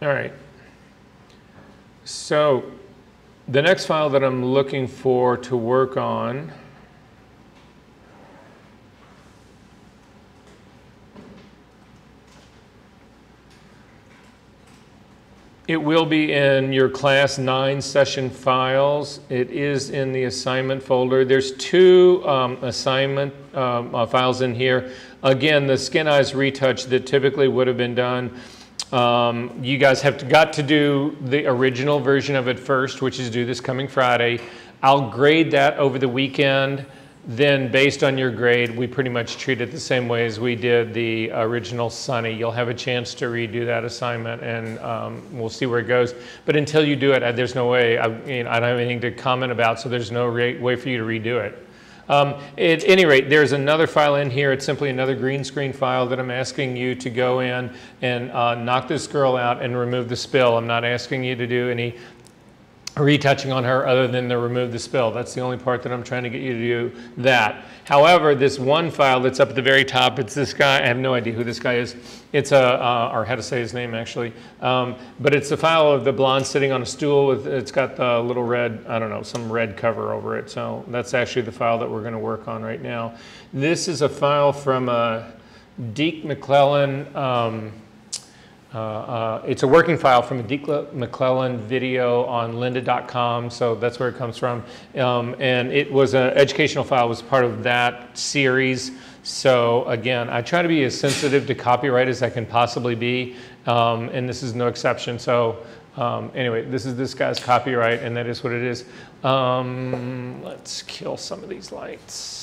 All right. So the next file that I'm looking for to work on it will be in your Class 9 session files. It is in the assignment folder. There's two assignment files in here. Again, the skin eyes retouch that typically would have been done. You guys got to do the original version of it first, which is due this coming Friday. I'll grade that over the weekend. Then based on your grade, we pretty much treat it the same way as we did the original Sunny. You'll have a chance to redo that assignment, and we'll see where it goes. But until you do it, there's no way, I don't have anything to comment about, so there's no way for you to redo it. At any rate, there's another file in here. It's simply another green screen file that I'm asking you to go in and knock this girl out and remove the spill. I'm not asking you to do any retouching on her other than to remove the spill. That's the only part that I'm trying to get you to do that. However, this one file that's up at the very top, it's this guy. I have no idea who this guy is. It's or how to say his name actually. But it's the file of the blonde sitting on a stool with, it's got the little red, I don't know, some red cover over it. So that's actually the file that we're going to work on right now. This is a file from Deke McClellan. It's a working file from a Deke McClellan video on lynda.com, so that's where it comes from. And it was an educational file, was part of that series. So again, I try to be as sensitive to copyright as I can possibly be, and this is no exception. So anyway, this is this guy's copyright, and that is what it is. Let's kill some of these lights.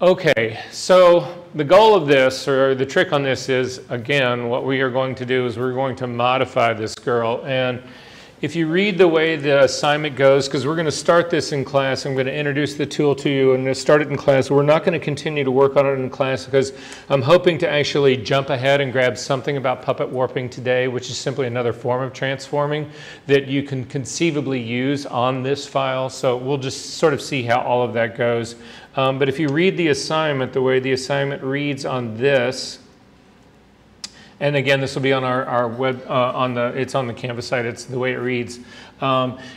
Okay, so the goal of this, or the trick on this is, again, what we are going to do is we're going to modify this girl. And if you read the way the assignment goes, because we're going to start this in class, I'm going to introduce the tool to you and start it in class. We're not going to continue to work on it in class because I'm hoping to actually jump ahead and grab something about puppet warping today, which is simply another form of transforming that you can conceivably use on this file. So we'll just sort of see how all of that goes. But if you read the assignment, the way the assignment reads on this, and again, this will be on our web, it's on the Canvas site, it's the way it reads,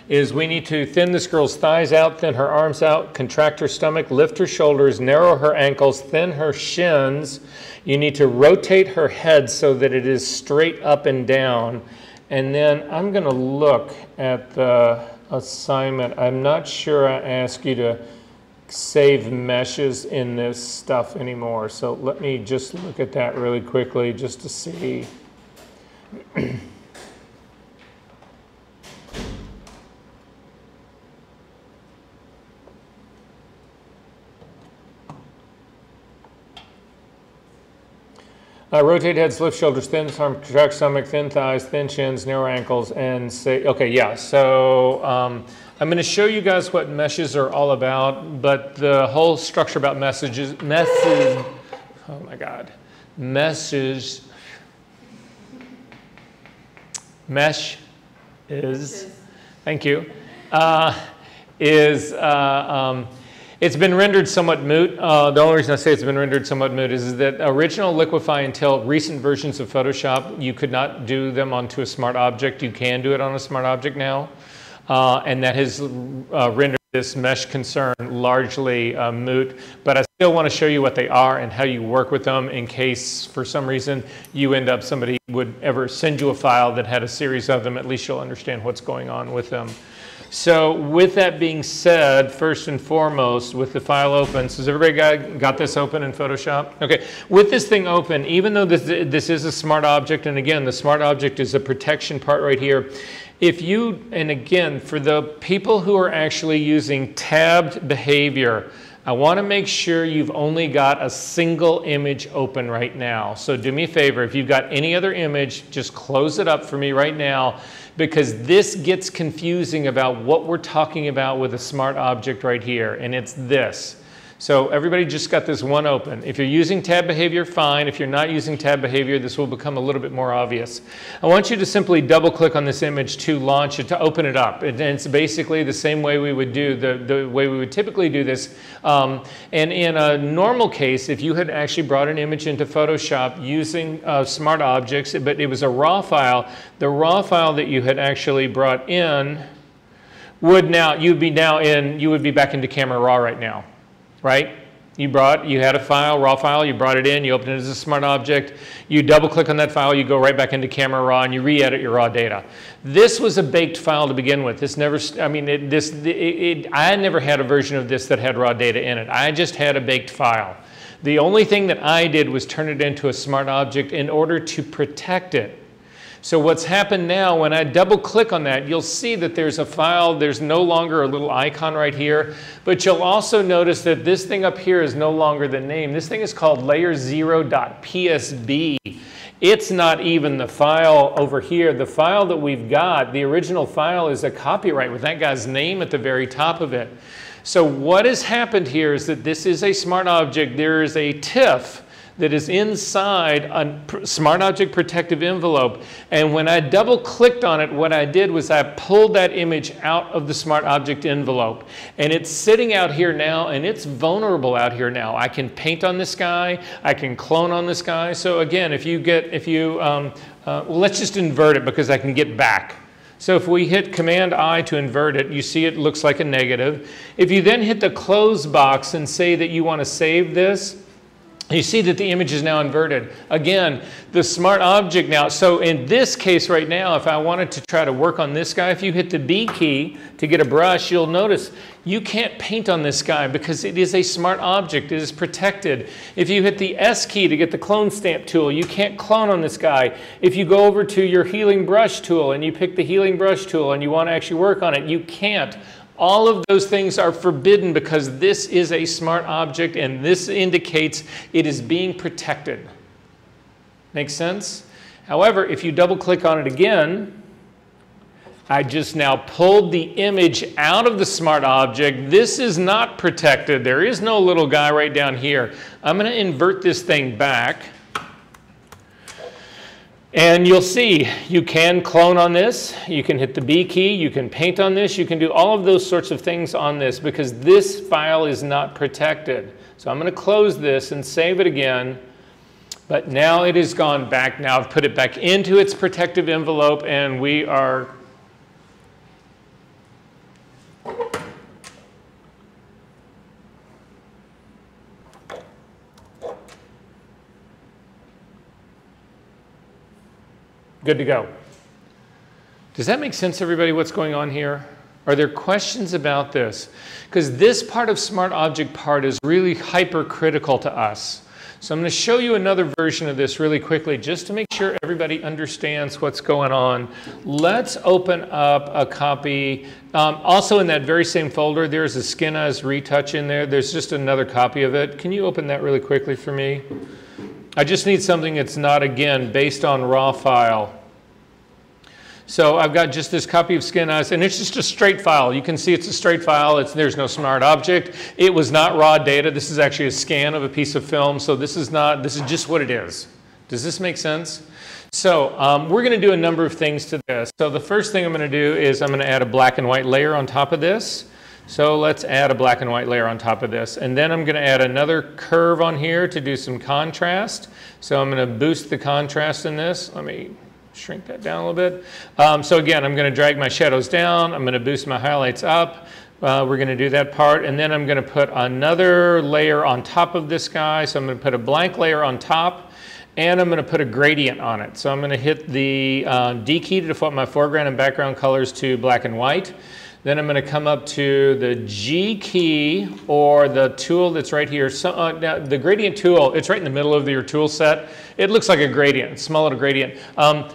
is we need to thin this girl's thighs out, thin her arms out, contract her stomach, lift her shoulders, narrow her ankles, thin her shins. You need to rotate her head so that it is straight up and down. And then I'm going to look at the assignment. I'm not sure I ask you to save meshes in this stuff anymore. So let me just look at that really quickly just to see. Rotate heads, lift shoulders, thin arm, contract stomach, thin thighs, thin shins, narrow ankles, and say, okay, yeah. So I'm going to show you guys what meshes are all about, but the whole structure about mesh is, thank you, it's been rendered somewhat moot. The only reason I say it's been rendered somewhat moot is that original Liquify until recent versions of Photoshop, you could not do them onto a smart object. You can do it on a smart object now. And that has rendered this mesh concern largely moot. But I still want to show you what they are and how you work with them in case for some reason you end up, somebody would ever send you a file that had a series of them. At least you'll understand what's going on with them. So with that being said, first and foremost, with the file open, so has everybody got this open in Photoshop? Okay, with this thing open, even though this is a smart object, and again, the smart object is a protection part right here. If you, and again, for the people who are actually using tabbed behavior, I want to make sure you've only got a single image open right now. So do me a favor, if you've got any other image, just close it up for me right now, because this gets confusing about what we're talking about with a smart object right here, and it's this. So everybody just got this one open. If you're using tab behavior, fine. If you're not using tab behavior, this will become a little bit more obvious. I want you to simply double click on this image to launch it, to open it up. And it's basically the same way we would do, the way we would typically do this. And in a normal case, if you had actually brought an image into Photoshop using smart objects, but it was a raw file, the raw file that you had actually brought in would now, you would be back into Camera Raw right now. Right? You had a file, raw file, you brought it in, you open it as a smart object, you double click on that file, you go right back into Camera Raw and you re-edit your raw data. This was a baked file to begin with. This never, I mean, I never had a version of this that had raw data in it. I just had a baked file. The only thing that I did was turn it into a smart object in order to protect it. So what's happened now, when I double click on that, you'll see that there's a file, there's no longer a little icon right here, but you'll also notice that this thing up here is no longer the name. This thing is called layer0.psb. It's not even the file over here. The file that we've got, the original file, is a copyright with that guy's name at the very top of it. So what has happened here is that this is a smart object. There is a TIFF that is inside a smart object protective envelope. And when I double clicked on it, what I did was I pulled that image out of the smart object envelope. And it's sitting out here now, and it's vulnerable out here now. I can paint on this guy, I can clone on this guy. So again, well, let's just invert it because I can get back. So if we hit Command-I to invert it, you see it looks like a negative. If you then hit the close box and say that you want to save this, you see that the image is now inverted. Again, the smart object now, so in this case right now, if I wanted to try to work on this guy, if you hit the B key to get a brush, you'll notice you can't paint on this guy because it is a smart object. It is protected. If you hit the S key to get the clone stamp tool, you can't clone on this guy. If you go over to your healing brush tool and you pick the healing brush tool and you want to actually work on it, you can't. All of those things are forbidden because this is a smart object and this indicates it is being protected. Make sense? However, if you double click on it again, I just now pulled the image out of the smart object. This is not protected. There is no little guy right down here. I'm going to invert this thing back. And you'll see you can clone on this, you can hit the B key, you can paint on this, you can do all of those sorts of things on this because this file is not protected. So I'm going to close this and save it again, but now it has gone back. Now I've put it back into its protective envelope and we are good to go. Does that make sense, everybody, what's going on here? Are there questions about this? Because this part of smart object part is really hypercritical to us. So I'm going to show you another version of this really quickly just to make sure everybody understands what's going on. Let's open up a copy. Also in that very same folder, there's a Skin Eyes retouch in there. There's just another copy of it. Can you open that really quickly for me? I just need something that's not, again, based on raw file. So I've got just this copy of Skin Eyes, and it's just a straight file. You can see it's a straight file. There's no smart object. It was not raw data. This is actually a scan of a piece of film, so this is just what it is. Does this make sense? So we're going to do a number of things to this. So the first thing I'm going to do is I'm going to add a black and white layer on top of this. So let's add a black and white layer on top of this. And then I'm going to add another curve on here to do some contrast. So I'm going to boost the contrast in this. Let me shrink that down a little bit. So again, I'm going to drag my shadows down. I'm going to boost my highlights up. We're going to do that part. And then I'm going to put another layer on top of this guy. So I'm going to put a blank layer on top. And I'm going to put a gradient on it. So I'm going to hit the D key to default my foreground and background colors to black and white. Then I'm going to come up to the G key or the tool that's right here. So, now the gradient tool, it's right in the middle of your tool set. It looks like a gradient, small little gradient.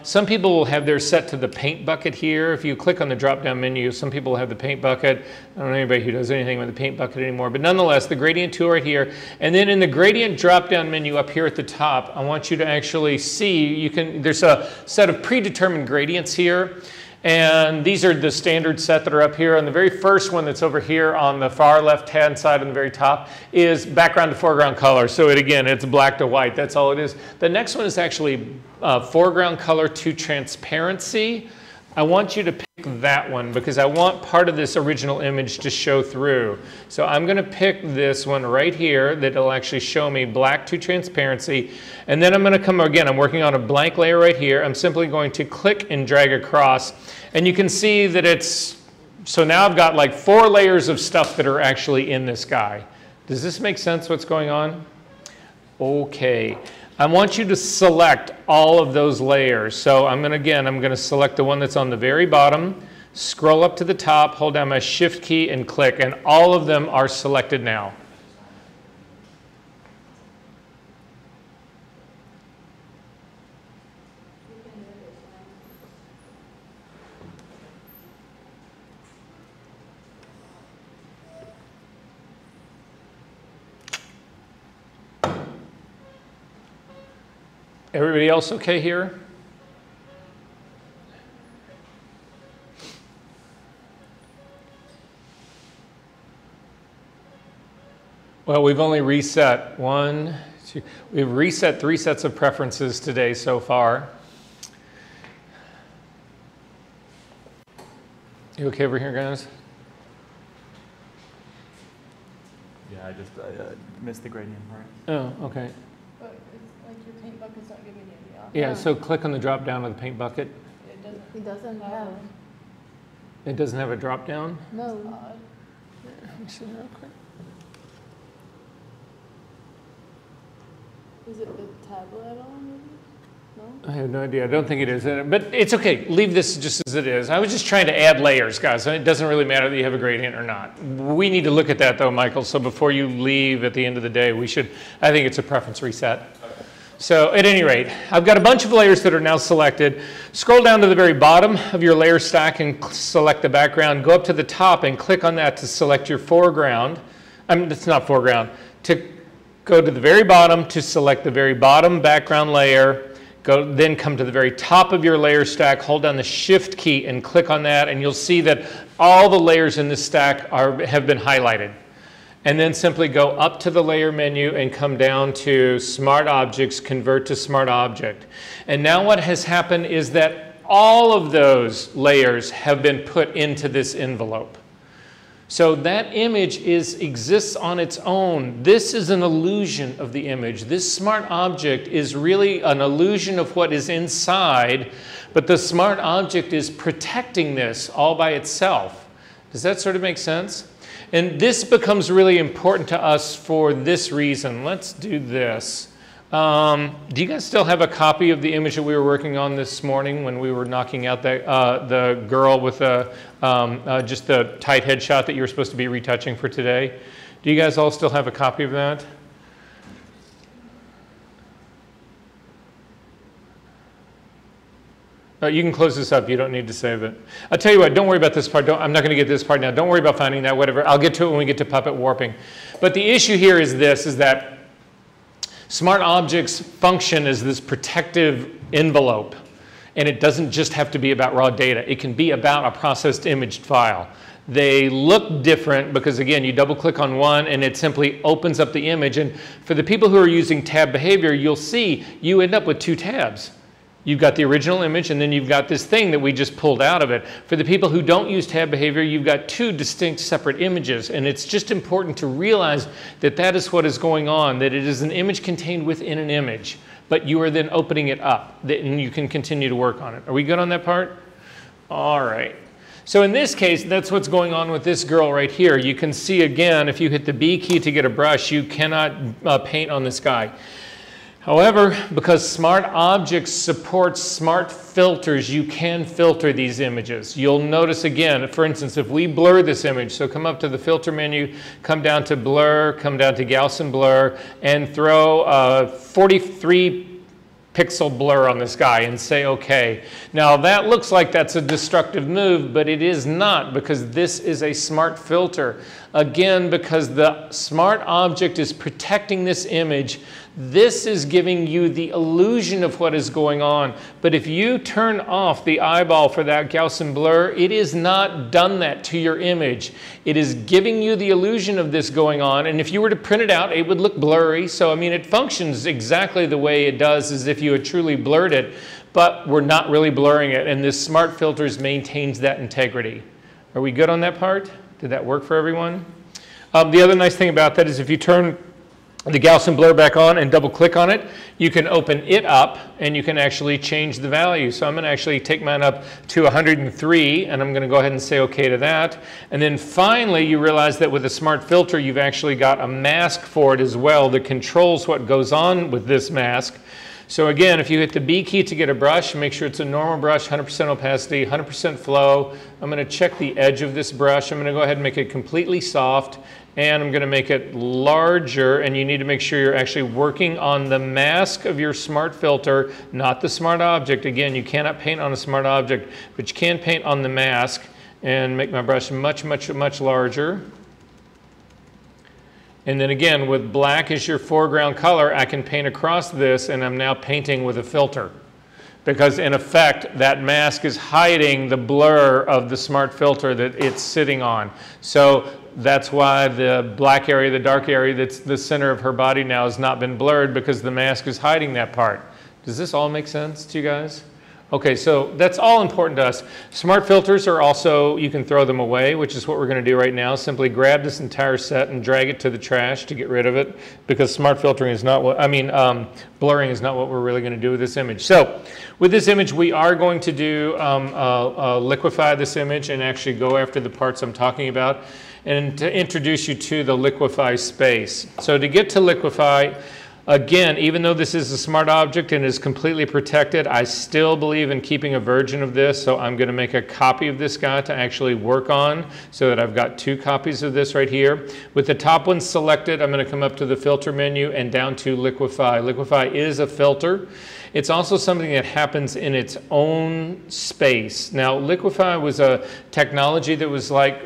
Some people will have theirs set to the paint bucket here. If you click on the drop-down menu, some people have the paint bucket. I don't know anybody who does anything with the paint bucket anymore, but nonetheless, the gradient tool right here. And then in the gradient drop-down menu up here at the top, I want you to actually see, there's a set of predetermined gradients here. And these are the standard set that are up here. And the very first one that's over here on the far left-hand side on the very top is background to foreground color. So again, it's black to white. That's all it is. The next one is actually foreground color to transparency. I want you to pick that one because I want part of this original image to show through. So I'm going to pick this one right here that will actually show me black to transparency. And then I'm going to come again, I'm working on a blank layer right here. I'm simply going to click and drag across. And you can see that it's, so now I've got like 4 layers of stuff that are actually in this guy. Does this make sense what's going on? Okay. I want you to select all of those layers. So I'm going to select the one that's on the very bottom, scroll up to the top, hold down my Shift key and click, and all of them are selected now. Everybody else okay here? Well, we've only reset we've reset 3 sets of preferences today so far. You okay over here, guys? Yeah, I missed the gradient part. Oh, okay. But it's like your paint bucket's not giving you the option. Yeah, so click on the drop down of the paint bucket. It doesn't have. It doesn't have a drop down? No. Let me see real quick. Is it the tablet on? No? I have no idea. I don't think it is. But it's okay. Leave this just as it is. I was just trying to add layers, guys. It doesn't really matter that you have a gradient or not. We need to look at that, though, Michael. So before you leave at the end of the day, I think it's a preference reset. So at any rate, I've got a bunch of layers that are now selected. Scroll down to the very bottom of your layer stack and select the background. Go up to the top and click on that to select your foreground. It's not foreground. To go to the very bottom to select the very bottom background layer. Then come to the very top of your layer stack, hold down the Shift key and click on that, and you'll see that all the layers in this stack have been highlighted. And then simply go up to the layer menu and come down to Smart Objects, Convert to Smart Object. And now what has happened is that all of those layers have been put into this envelope. So that image exists on its own. This is an illusion of the image. This smart object is really an illusion of what is inside, but the smart object is protecting this all by itself. Does that sort of make sense? And this becomes really important to us for this reason. Let's do this. Do you guys still have a copy of the image that we were working on this morning when we were knocking out the girl with just the tight headshot that you were supposed to be retouching for today? Do you guys all still have a copy of that? You can close this up. You don't need to save it. I'll tell you what, don't worry about this part. I'm not going to get this part now. Don't worry about finding that, whatever. I'll get to it when we get to puppet warping. But the issue here is this, is that smart objects function as this protective envelope. And it doesn't just have to be about raw data. It can be about a processed imaged file. They look different because, again, you double click on one and it simply opens up the image. And for the people who are using tab behavior, you'll see you end up with 2 tabs. You've got the original image, and then you've got this thing that we just pulled out of it. For the people who don't use tab behavior, you've got 2 distinct separate images, and it's just important to realize that that is what is going on, that it is an image contained within an image, but you are then opening it up, and you can continue to work on it. Are we good on that part? All right. So in this case, that's what's going on with this girl right here. You can see, again, if you hit the B key to get a brush, you cannot paint on this guy. However, because Smart Objects supports smart filters, you can filter these images. You'll notice again, for instance, if we blur this image, so come up to the filter menu, come down to blur, come down to Gaussian blur, and throw a 43 pixel blur on this guy and say OK. Now that looks like that's a destructive move, but it is not, because this is a smart filter. Again, because the smart object is protecting this image, this is giving you the illusion of what is going on. But if you turn off the eyeball for that Gaussian blur, it is not done that to your image. It is giving you the illusion of this going on. And if you were to print it out, it would look blurry. So, I mean, it functions exactly the way it does as if you had truly blurred it. But we're not really blurring it. And this smart filters maintains that integrity. Are we good on that part? Did that work for everyone? The other nice thing about that is if you turn the Gaussian blur back on and double click on it, you can open it up and you can actually change the value. So I'm going to actually take mine up to 103 and I'm going to go ahead and say OK to that. And then finally you realize that with a smart filter you've actually got a mask for it as well that controls what goes on with this mask. So again, if you hit the B key to get a brush, make sure it's a normal brush, 100% opacity, 100% flow. I'm going to check the edge of this brush. I'm going to go ahead and make it completely soft. And I'm going to make it larger. And you need to make sure you're actually working on the mask of your smart filter, not the smart object. Again, you cannot paint on a smart object, but you can paint on the mask. And make my brush much, much, much larger. And then again, with black as your foreground color, I can paint across this, and I'm now painting with a filter. Because in effect, that mask is hiding the blur of the smart filter that it's sitting on. So that's why the black area, the dark area that's the center of her body now has not been blurred, because the mask is hiding that part. Does this all make sense to you guys? Okay, so that's all important to us. Smart filters are also, you can throw them away, which is what we're going to do right now. Simply grab this entire set and drag it to the trash to get rid of it, because smart filtering is not what, blurring is not what we're really going to do with this image. So with this image, we are going to do liquify this image and actually go after the parts I'm talking about and to introduce you to the liquify space. So to get to liquify, again, even though this is a smart object and is completely protected, I still believe in keeping a version of this, so I'm going to make a copy of this guy to actually work on so that I've got 2 copies of this right here. With the top one selected, I'm going to come up to the filter menu and down to Liquify. Liquify is a filter. It's also something that happens in its own space. Now, Liquify was a technology that was like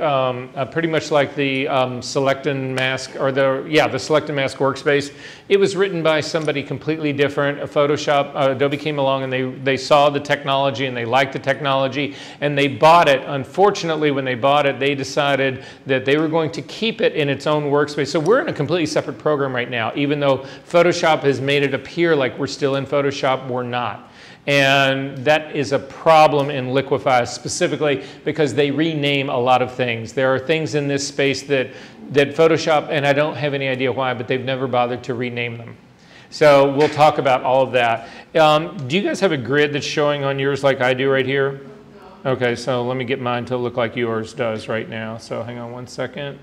pretty much like the Select and Mask, or the Select and Mask workspace. It was written by somebody completely different. Photoshop, Adobe came along and they saw the technology and they liked the technology and they bought it. Unfortunately, when they bought it, they decided that they were going to keep it in its own workspace. So we're in a completely separate program right now, even though Photoshop has made it appear like we're still in Photoshop. We're not. And that is a problem in Liquify specifically because they rename a lot of things. There are things in this space that Photoshop, and I don't have any idea why, but they've never bothered to rename them. So we'll talk about all of that. Do you guys have a grid that's showing on yours like I do right here? Okay, so let me get mine to look like yours does right now. So hang on one second.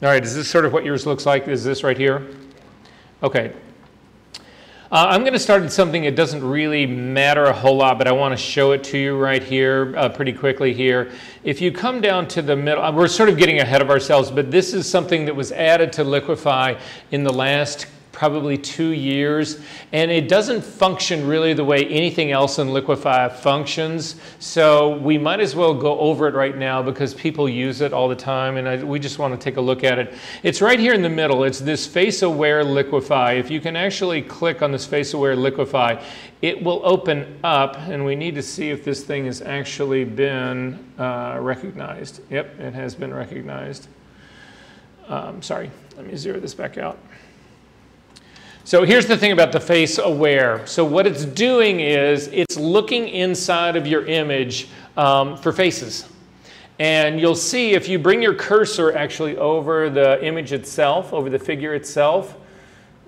All right, is this sort of what yours looks like? Is this right here? Okay. I'm going to start with something that doesn't really matter a whole lot, but I want to show it to you right here pretty quickly here. If you come down to the middle, we're sort of getting ahead of ourselves, but this is something that was added to Liquify in the last probably 2 years, and it doesn't function really the way anything else in Liquify functions, so we might as well go over it right now because people use it all the time, and we just want to take a look at it. It's right here in the middle. It's this face-aware Liquify. If you can actually click on this face-aware Liquify, it will open up, and we need to see if this thing has actually been recognized. Yep, it has been recognized. Sorry, let me zero this back out. So here's the thing about the face aware. So what it's doing is it's looking inside of your image for faces. And you'll see if you bring your cursor actually over the image itself, over the figure itself.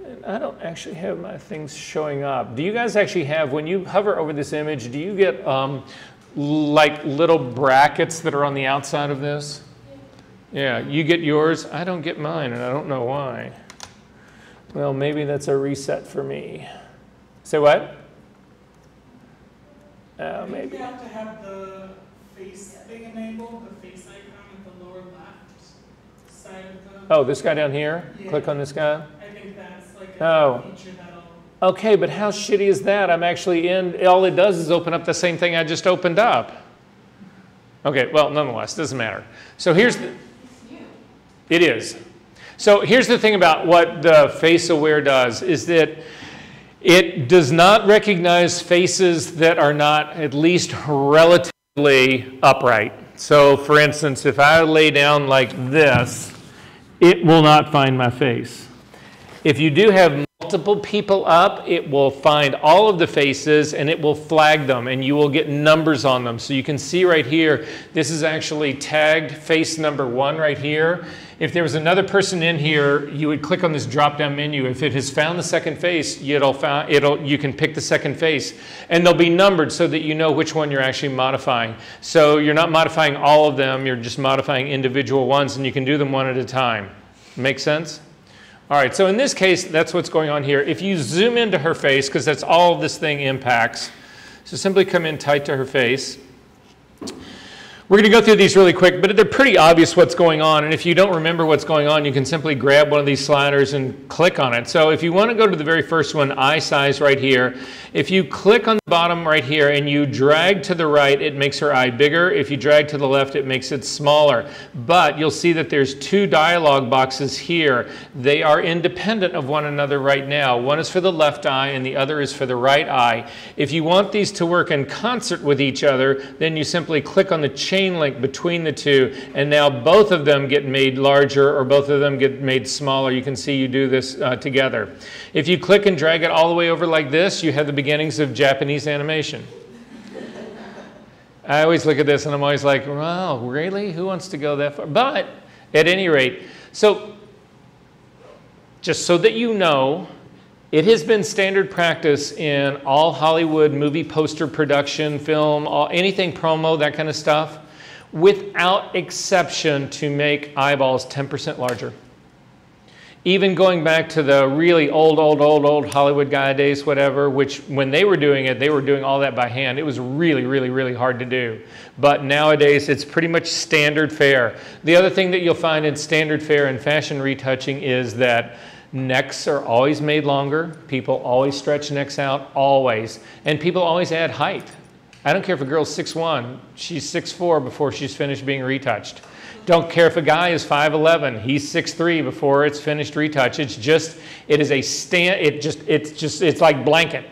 And I don't actually have my things showing up. Do you guys actually have, when you hover over this image, do you get like little brackets that are on the outside of this? Yeah, you get yours. I don't get mine, and I don't know why. Well, maybe that's a reset for me. Say what? Maybe. You have to have the face thing enabled, the face icon at the lower left side of the... Oh, this guy down here? Yeah. Click on this guy? I think that's like a feature that'll... Okay, but how shitty is that? I'm actually in, all it does is open up the same thing I just opened up. Okay, well, nonetheless, doesn't matter. So here's the... It is. So here's the thing about what the face aware does, is that it does not recognize faces that are not at least relatively upright. So for instance, if I lay down like this, it will not find my face. If you do have multiple people up, it will find all of the faces and it will flag them, and you will get numbers on them. So you can see right here, this is actually tagged face number 1 right here. If there was another person in here, you would click on this drop-down menu. If it has found the second face, you can pick the second face, and they'll be numbered so that you know which one you're actually modifying. So you're not modifying all of them, you're just modifying individual ones, and you can do them one at a time. Make sense? All right, so in this case, that's what's going on here. If you zoom into her face, because that's all this thing impacts, so simply come in tight to her face. We're going to go through these really quick, but they're pretty obvious what's going on. And if you don't remember what's going on, you can simply grab one of these sliders and click on it. So if you want to go to the very first one, eye size right here, if you click on the bottom right here and you drag to the right, it makes her eye bigger. If you drag to the left, it makes it smaller. But you'll see that there's 2 dialog boxes here. They are independent of one another right now. One is for the left eye and the other is for the right eye. If you want these to work in concert with each other, then you simply click on the chain link between the 2, and now both of them get made larger or both of them get made smaller. You can see you do this together. If you click and drag it all the way over like this, you have the beginnings of Japanese animation. I always look at this and I'm always like, wow, really? Who wants to go that far? But at any rate, so just so that you know, it has been standard practice in all Hollywood movie poster production, film, anything promo, that kind of stuff, without exception, to make eyeballs 10% larger. Even going back to the really old Hollywood guy days, whatever, which when they were doing it, they were doing all that by hand. It was really hard to do. But nowadays, it's pretty much standard fare. The other thing that you'll find in standard fare and fashion retouching is that necks are always made longer. People always stretch necks out, always. And people always add height. I don't care if a girl's 6'1", she's 6'4" before she's finished being retouched. Don't care if a guy is 5'11", he's 6'3" before it's finished retouch. It's just, it is a it's like blanket.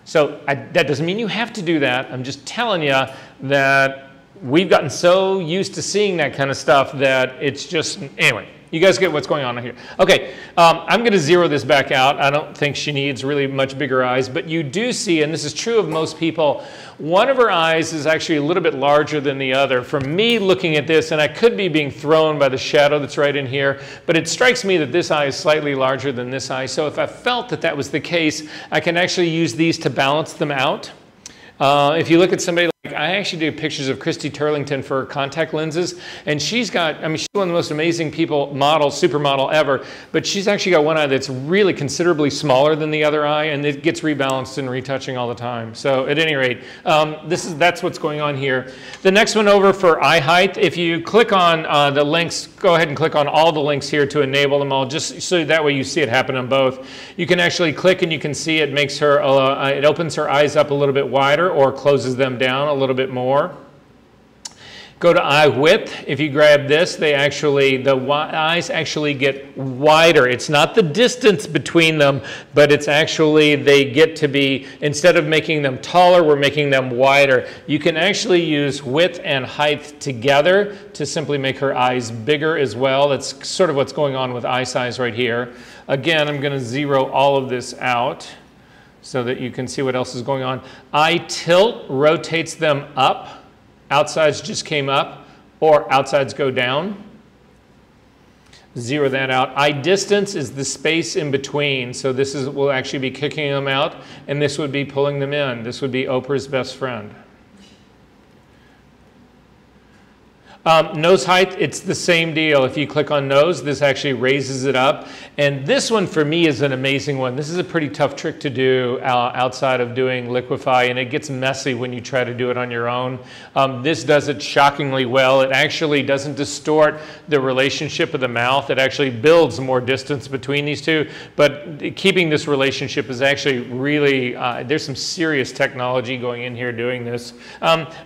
So that doesn't mean you have to do that. I'm just telling you that we've gotten so used to seeing that kind of stuff that it's just, anyway. You guys get what's going on here. Okay, I'm going to zero this back out. I don't think she needs really much bigger eyes, but you do see, and this is true of most people, one of her eyes is actually a little bit larger than the other. For me looking at this, and I could be being thrown by the shadow that's right in here, but it strikes me that this eye is slightly larger than this eye. So if I felt that that was the case, I can actually use these to balance them out. If you look at somebody like, I actually do pictures of Christy Turlington for contact lenses, and she's got, I mean, she's one of the most amazing supermodel ever, but she's actually got one eye that's really considerably smaller than the other eye, and it gets rebalanced and retouching all the time. So at any rate, that's what's going on here. The next one over for eye height, if you click on the links, go ahead and click on all the links here to enable them all, just so that way you see it happen on both. You can actually click and you can see it makes her, it opens her eyes up a little bit wider or closes them down a little bit more. Go to eye width. If you grab this, the eyes actually get wider. It's not the distance between them, but it's actually, they get to be, instead of making them taller, we're making them wider. You can actually use width and height together to simply make her eyes bigger as well. That's sort of what's going on with eye size right here. Again, I'm going to zero all of this out so that you can see what else is going on. Eye tilt rotates them up. Outsides just came up, or outsides go down. Zero that out. Eye distance is the space in between. So this is, we'll actually be kicking them out, and this would be pulling them in. This would be Oprah's best friend. Nose height, it's the same deal. If you click on nose, this actually raises it up. And this one for me is an amazing one. This is a pretty tough trick to do outside of doing Liquify, and it gets messy when you try to do it on your own. This does it shockingly well. It actually doesn't distort the relationship of the mouth. It actually builds more distance between these two. But keeping this relationship is actually really, there's some serious technology going in here doing this.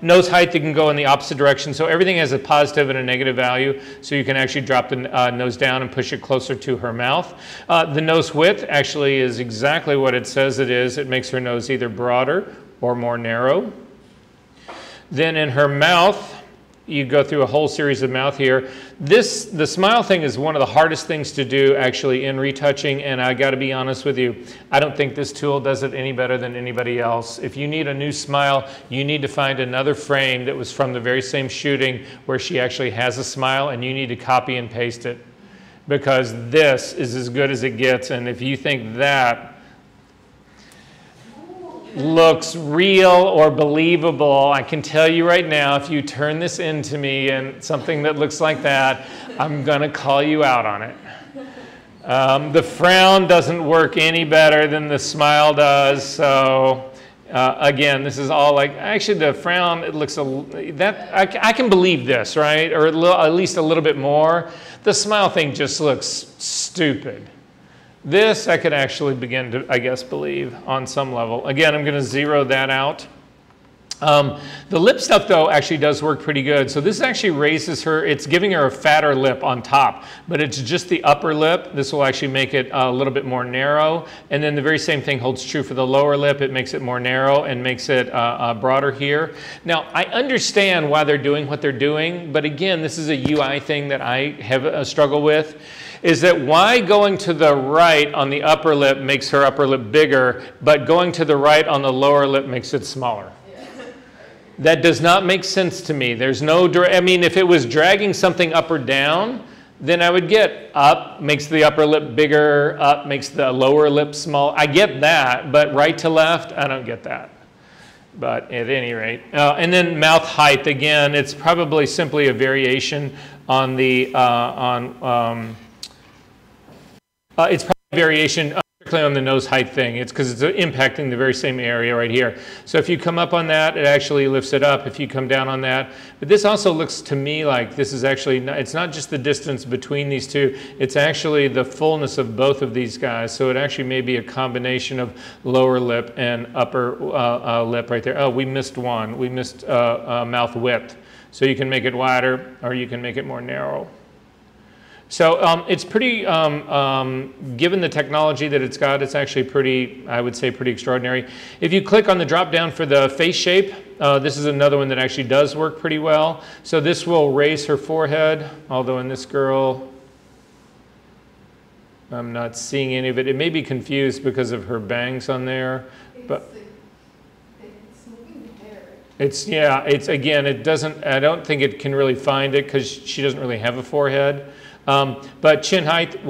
Nose height, you can go in the opposite direction. So everything has a positive and a negative value, so you can actually drop the nose down and push it closer to her mouth. The nose width actually is exactly what it says it is. It makes her nose either broader or more narrow. Then in her mouth, you go through a whole series of mouth here. The smile thing is one of the hardest things to do actually in retouching, and I got to be honest with you, I don't think this tool does it any better than anybody else. If you need a new smile, you need to find another frame that was from the very same shooting where she actually has a smile, and you need to copy and paste it, because this is as good as it gets. And if you think that looks real or believable, I can tell you right now, if you turn this into me and something that looks like that, I'm gonna call you out on it. The frown doesn't work any better than the smile does, so again, this is all like, actually the frown, it looks, I can believe this, right? Or at least a little bit more. The smile thing just looks stupid. This I could actually begin to, I guess, believe on some level. Again, I'm going to zero that out. The lip stuff, though, actually does work pretty good. So this actually raises her, it's giving her a fatter lip on top, but it's just the upper lip. This will actually make it a little bit more narrow. And then the very same thing holds true for the lower lip. It makes it more narrow and makes it broader here. Now, I understand why they're doing what they're doing, but again, this is a UI thing that I have a struggle with. Is that why going to the right on the upper lip makes her upper lip bigger, but going to the right on the lower lip makes it smaller? That does not make sense to me. There's no, I mean, if it was dragging something up or down, then I would get up makes the upper lip bigger, up makes the lower lip small. I get that, but right to left, I don't get that. But at any rate, and then mouth height, again, it's probably simply a variation on the, it's probably a variation strictly on the nose height thing. It's because it's impacting the very same area right here. So if you come up on that, it actually lifts it up. If you come down on that, but this also looks to me like this is actually, it's not just the distance between these two, it's actually the fullness of both of these guys. So it actually may be a combination of lower lip and upper lip right there. Oh, we missed one. We missed mouth width. So you can make it wider or you can make it more narrow. So it's pretty, given the technology that it's got, it's actually pretty, I would say, pretty extraordinary. If you click on the drop down for the face shape, this is another one that actually does work pretty well. So this will raise her forehead, although in this girl, I'm not seeing any of it. It may be confused because of her bangs on there, but it's moving the hair. it's, yeah, it's, again, it doesn't, I don't think it can really find it because she doesn't really have a forehead. But chin height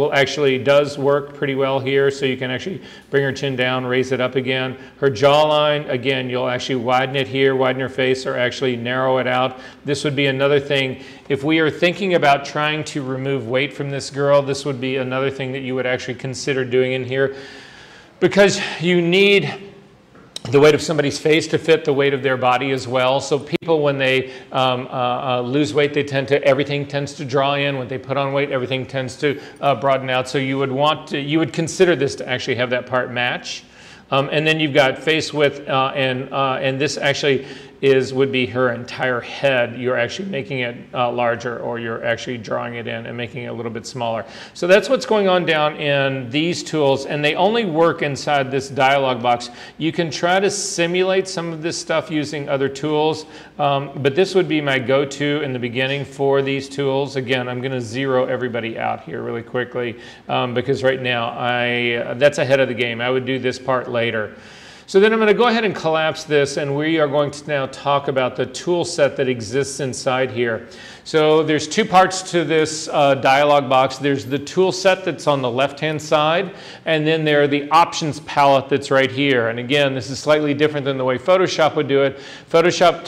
does work pretty well here, so you can actually bring her chin down, raise it up again. Her jawline, again, you'll actually widen it here, widen her face, or actually narrow it out. This would be another thing. If we are thinking about trying to remove weight from this girl, this would be another thing that you would actually consider doing in here, because you need the weight of somebody's face to fit the weight of their body as well. So people, when they lose weight, everything tends to draw in. When they put on weight, everything tends to broaden out. So you would consider this to actually have that part match. And then you've got face width, and this actually would be her entire head. You're actually making it larger, or you're actually drawing it in and making it a little bit smaller. So that's what's going on down in these tools, and they only work inside this dialog box. You can try to simulate some of this stuff using other tools, but this would be my go-to in the beginning for these tools. Again, I'm going to zero everybody out here really quickly because right now that's ahead of the game. I would do this part later. So then I'm going to go ahead and collapse this, and we are going to now talk about the tool set that exists inside here. So there's two parts to this dialog box. There's the tool set that's on the left-hand side, and then there are the options palette that's right here. And again, this is slightly different than the way Photoshop would do it. Photoshop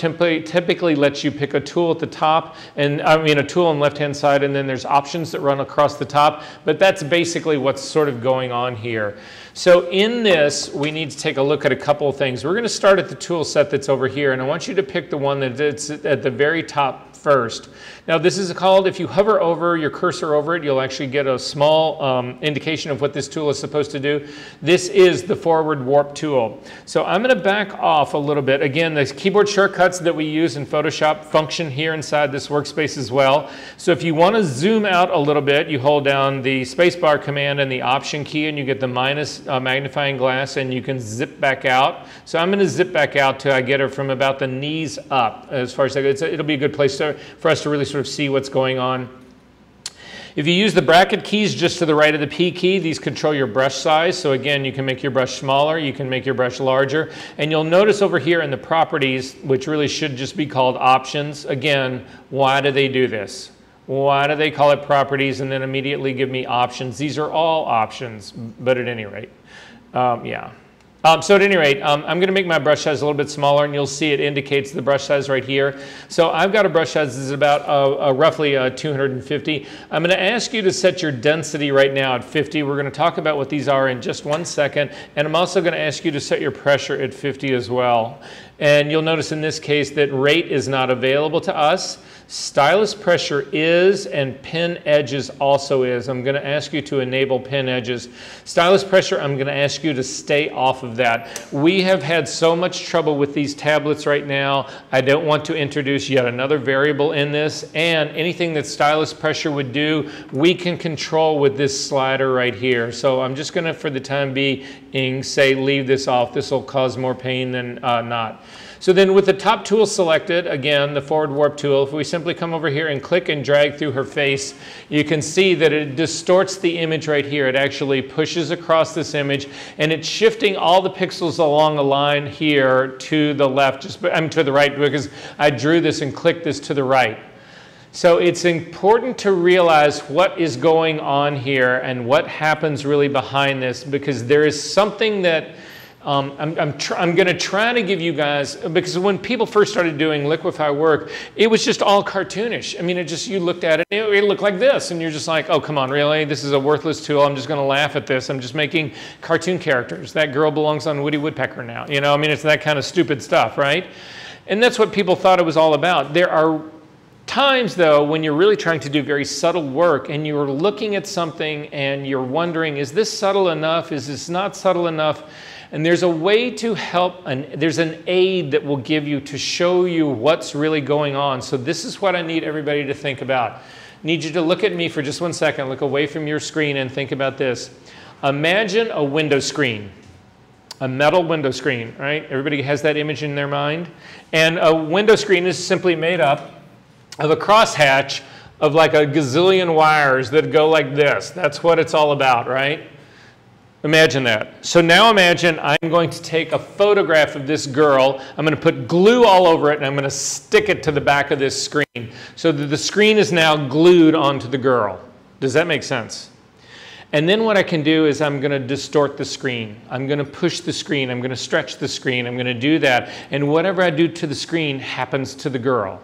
typically lets you pick a tool at the top, and I mean a tool on the left-hand side, and then there's options that run across the top. But that's basically what's sort of going on here. So in this, we need to take a look at a couple of things. We're going to start at the tool set that's over here, and I want you to pick the one that's at the very top first. Now this is called, if you hover over your cursor over it, you'll actually get a small indication of what this tool is supposed to do. This is the forward warp tool. So I'm going to back off a little bit. Again, the keyboard shortcuts that we use in Photoshop function here inside this workspace as well. So if you want to zoom out a little bit, you hold down the spacebar command and the option key and you get the minus magnifying glass and you can zip back out. So I'm going to zip back out till I get her from about the knees up as far as I go. It'll be a good place for us to really sort of see what's going on. If you use the bracket keys just to the right of the P key, these control your brush size. So again, you can make your brush smaller, you can make your brush larger. And you'll notice over here in the properties, which really should just be called options, again, why do they do this? Why do they call it properties and then immediately give me options? These are all options, but at any rate, yeah. So at any rate, I'm going to make my brush size a little bit smaller, and you'll see it indicates the brush size right here. So I've got a brush size that's about roughly 250. I'm going to ask you to set your density right now at 50. We're going to talk about what these are in just 1 second, and I'm also going to ask you to set your pressure at 50 as well. And you'll notice in this case that rate is not available to us. Stylus pressure is, and pin edges also is. I'm going to ask you to enable pin edges. Stylus pressure, I'm going to ask you to stay off of that. We have had so much trouble with these tablets right now. I don't want to introduce yet another variable in this, and anything that stylus pressure would do, we can control with this slider right here. So I'm just going to, for the time being, say leave this off. This will cause more pain than not. So then with the top tool selected, again, the forward warp tool, if we simply come over here and click and drag through her face, you can see that it distorts the image right here. It actually pushes across this image, and it's shifting all the pixels along a line here to the left, to the right, because I drew this and clicked this to the right. So it's important to realize what is going on here and what happens really behind this, because there is something that I'm going to try to give you guys, because when people first started doing Liquify work, it was just all cartoonish. I mean, you looked at it, it looked like this, and you're just like, oh, come on, really? This is a worthless tool. I'm just going to laugh at this. I'm just making cartoon characters. That girl belongs on Woody Woodpecker now. You know, I mean, it's that kind of stupid stuff, right? And that's what people thought it was all about. There are times, though, when you're really trying to do very subtle work and you're looking at something and you're wondering, is this subtle enough? Is this not subtle enough? And there's a way to help, there's an aid that will give you to show you what's really going on. So this is what I need everybody to think about. I need you to look at me for just 1 second, look away from your screen and think about this. Imagine a window screen, a metal window screen, right? Everybody has that image in their mind. And a window screen is simply made up of a crosshatch of like a gazillion wires that go like this. That's what it's all about, right? Imagine that. So now imagine I'm going to take a photograph of this girl. I'm going to put glue all over it, and I'm going to stick it to the back of this screen so that the screen is now glued onto the girl. Does that make sense? And then what I can do is I'm going to distort the screen. I'm going to push the screen. I'm going to stretch the screen. I'm going to do that. And whatever I do to the screen happens to the girl.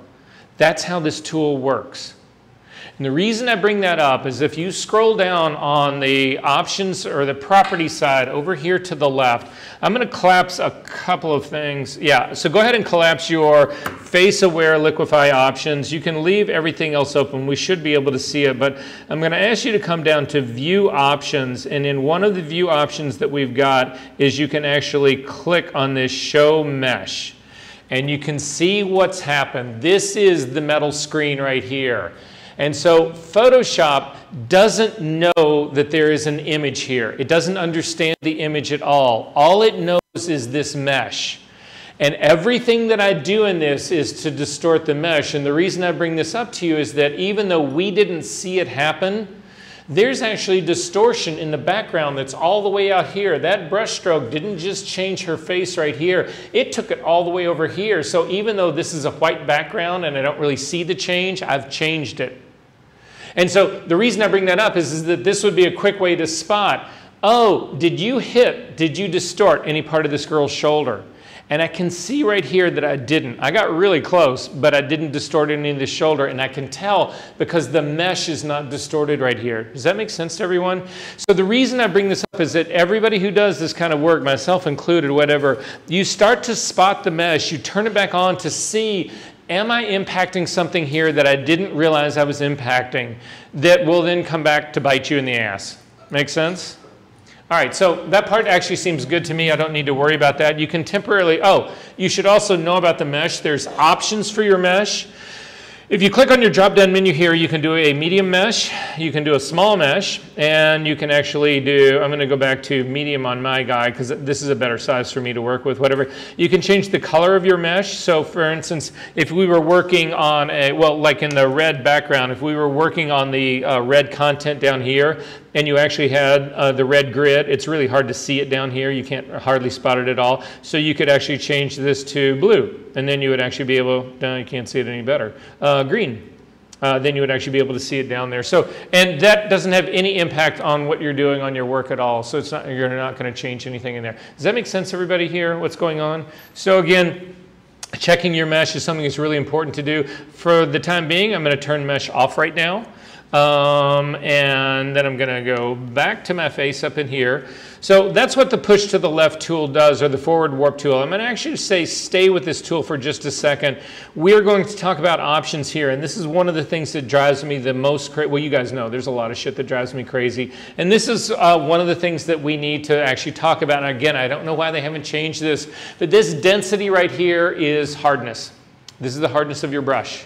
That's how this tool works. And the reason I bring that up is if you scroll down on the options or the property side over here to the left, I'm going to collapse a couple of things. Yeah, so go ahead and collapse your face-aware Liquify options. You can leave everything else open. We should be able to see it, but I'm going to ask you to come down to View Options, and in one of the View Options that we've got is you can actually click on this Show Mesh, and you can see what's happened. This is the metal screen right here. And so Photoshop doesn't know that there is an image here. It doesn't understand the image at all. All it knows is this mesh. And everything that I do in this is to distort the mesh. And the reason I bring this up to you is that even though we didn't see it happen, there's actually distortion in the background that's all the way out here. That brush stroke didn't just change her face right here. It took it all the way over here. So even though this is a white background and I don't really see the change, I've changed it. And so the reason I bring that up is that this would be a quick way to spot, oh, did you distort any part of this girl's shoulder? And I can see right here that I didn't. I got really close, but I didn't distort any of the shoulder, and I can tell because the mesh is not distorted right here. Does that make sense to everyone? So the reason I bring this up is that everybody who does this kind of work, myself included, whatever, you start to spot the mesh, you turn it back on to see am I impacting something here that I didn't realize I was impacting that will then come back to bite you in the ass? Make sense? All right, so that part actually seems good to me. I don't need to worry about that. You can temporarily, oh, you should also know about the mesh. There's options for your mesh. If you click on your drop-down menu here, you can do a medium mesh, you can do a small mesh, and you can actually do, I'm going to go back to medium on my guy because this is a better size for me to work with, whatever. You can change the color of your mesh. So for instance, if we were working on a, well, like in the red background, if we were working on the red content down here, and you actually had the red grid, it's really hard to see it down here. You can't hardly spot it at all. So you could actually change this to blue, and then you would actually be able, you can't see it any better, green. Then you would actually be able to see it down there. So, and that doesn't have any impact on what you're doing on your work at all. So it's not, you're not going to change anything in there. Does that make sense, everybody here, what's going on? So again, checking your mesh is something that's really important to do. For the time being, I'm going to turn mesh off right now. And then I'm going to go back to my face up in here. So that's what the push to the left tool does, or the forward warp tool. I'm going to actually say stay with this tool for just a second. We're going to talk about options here, and this is one of the things that drives me the most crazy. Well, you guys know there's a lot of shit that drives me crazy, and this is one of the things that we need to actually talk about. And again, I don't know why they haven't changed this, but this density right here is hardness. This is the hardness of your brush.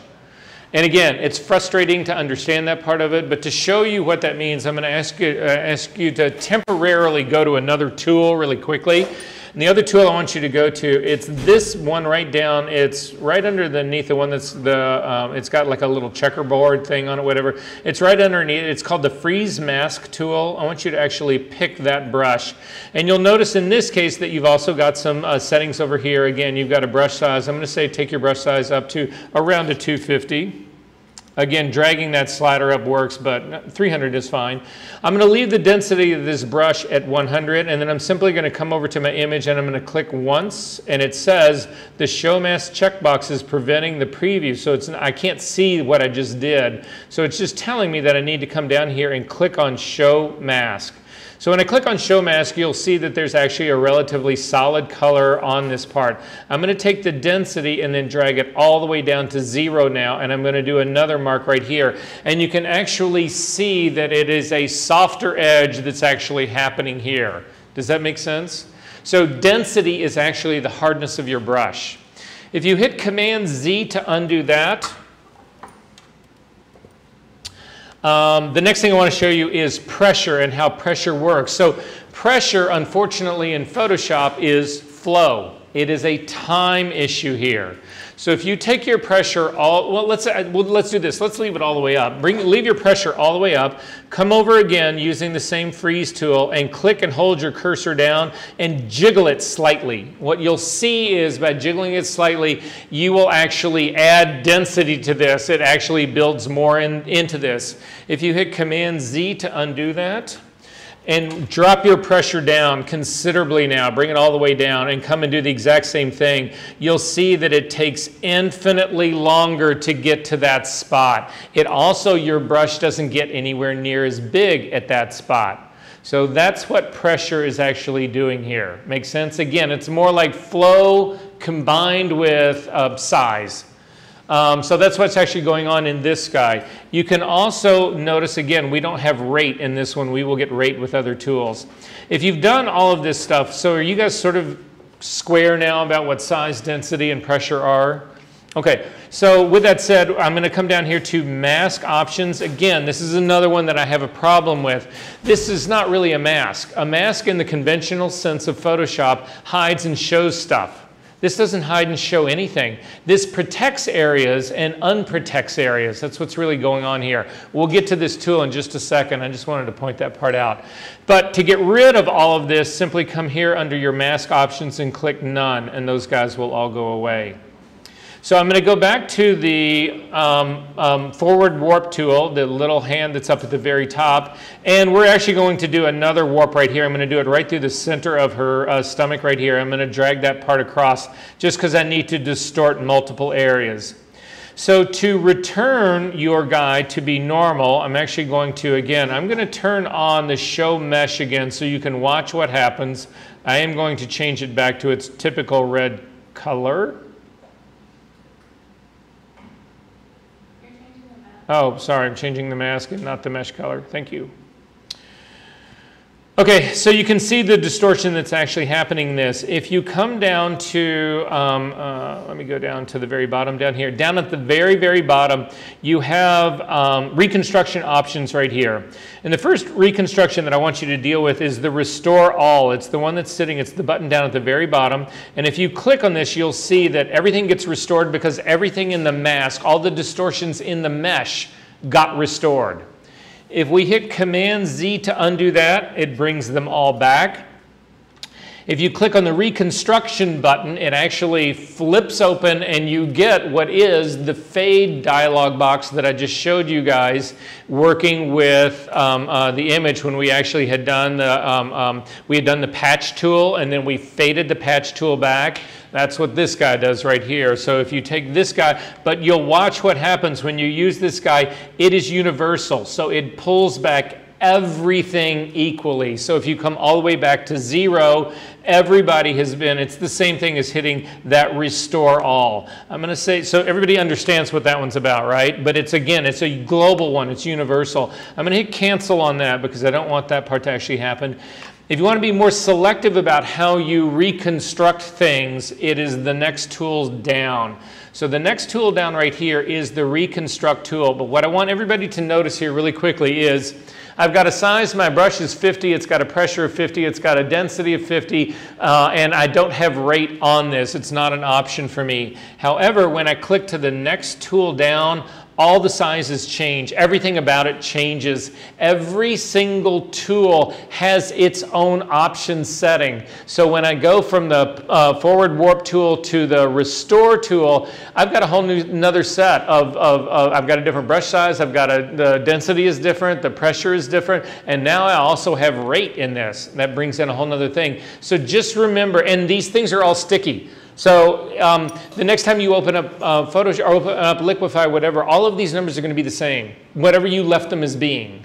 And again, it's frustrating to understand that part of it, but to show you what that means, I'm going to ask you to temporarily go to another tool really quickly. And the other tool I want you to go to, it's this one right down. It's right underneath the one that's the, it's got like a little checkerboard thing on it, whatever. It's right underneath. It's called the Freeze Mask tool. I want you to actually pick that brush. And you'll notice in this case that you've also got some settings over here. Again, you've got a brush size. I'm going to say take your brush size up to around a 250. Again, dragging that slider up works, but 300 is fine. I'm going to leave the density of this brush at 100, and then I'm simply going to come over to my image, and I'm going to click once, and it says the Show Mask checkbox is preventing the preview, so I can't see what I just did. So it's just telling me that I need to come down here and click on Show Mask. So when I click on Show Mask, you'll see that there's actually a relatively solid color on this part. I'm going to take the density and then drag it all the way down to 0 now, and I'm going to do another mark right here. And you can actually see that it is a softer edge that's actually happening here. Does that make sense? So density is actually the hardness of your brush. If you hit Command Z to undo that, the next thing I want to show you is pressure and how pressure works. So pressure, unfortunately, in Photoshop is flow. It is a time issue here. So if you take your pressure all, well, let's do this. Let's leave it all the way up. Leave your pressure all the way up. Come over again using the same freeze tool and click and hold your cursor down and jiggle it slightly. What you'll see is by jiggling it slightly, you will actually add density to this. It actually builds more into this. If you hit Command Z to undo that, and drop your pressure down considerably now, bring it all the way down, and come and do the exact same thing, you'll see that it takes infinitely longer to get to that spot. It also, your brush doesn't get anywhere near as big at that spot. So that's what pressure is actually doing here. Make sense? Again, it's more like flow combined with size. So that's what's actually going on in this guy. You can also notice, again, we don't have rate in this one. We will get rate with other tools. If you've done all of this stuff, so are you guys sort of square now about what size, density, and pressure are? Okay, so with that said, I'm going to come down here to mask options. Again, this is another one that I have a problem with. This is not really a mask. A mask in the conventional sense of Photoshop hides and shows stuff. This doesn't hide and show anything. This protects areas and unprotects areas. That's what's really going on here. We'll get to this tool in just a second. I just wanted to point that part out. But to get rid of all of this, simply come here under your mask options and click none, and those guys will all go away. So I'm going to go back to the forward warp tool, the little hand that's up at the very top, and we're actually going to do another warp right here. I'm going to do it right through the center of her stomach right here. I'm going to drag that part across just because I need to distort multiple areas. So to return your guy to be normal, I'm actually going to, again, I'm going to turn on the show mesh again so you can watch what happens. I am going to change it back to its typical red color. Oh, sorry, I'm changing the mask and not the mesh color. Thank you. Okay, so you can see the distortion that's actually happening in this. If you come down to, let me go down to the very bottom down here. Down at the very, very bottom, you have reconstruction options right here. And the first reconstruction that I want you to deal with is the Restore All. It's the one that's sitting, it's the button down at the very bottom. And if you click on this, you'll see that everything gets restored because everything in the mask, all the distortions in the mesh got restored. If we hit Command Z to undo that, it brings them all back. If you click on the Reconstruction button, it actually flips open and you get what is the fade dialog box that I just showed you guys working with the image when we actually had done the patch tool, and then we faded the patch tool back. That's what this guy does right here. So if you take this guy, but you'll watch what happens when you use this guy. It is universal, so it pulls back everything equally. So if you come all the way back to 0, everybody has been, it's the same thing as hitting that Restore All. I'm going to say, so everybody understands what that one's about, right? But it's, again, it's a global one, it's universal. I'm going to hit cancel on that because I don't want that part to actually happen. If you want to be more selective about how you reconstruct things, it is the next tool down. So the next tool down right here is the Reconstruct tool. But what I want everybody to notice here really quickly is I've got a size, my brush is 50, it's got a pressure of 50, it's got a density of 50, and I don't have rate on this. It's not an option for me. However, when I click to the next tool down, all the sizes change. Everything about it changes. Every single tool has its own option setting. So when I go from the forward warp tool to the restore tool, I've got a whole another set of I've got a different brush size, I've got the density is different, the pressure is different, and now I also have rate in this. That brings in a whole nother thing. So just remember, and these things are all sticky. So the next time you open up Photoshop or open up Liquify, whatever, all of these numbers are going to be the same, whatever you left them as being.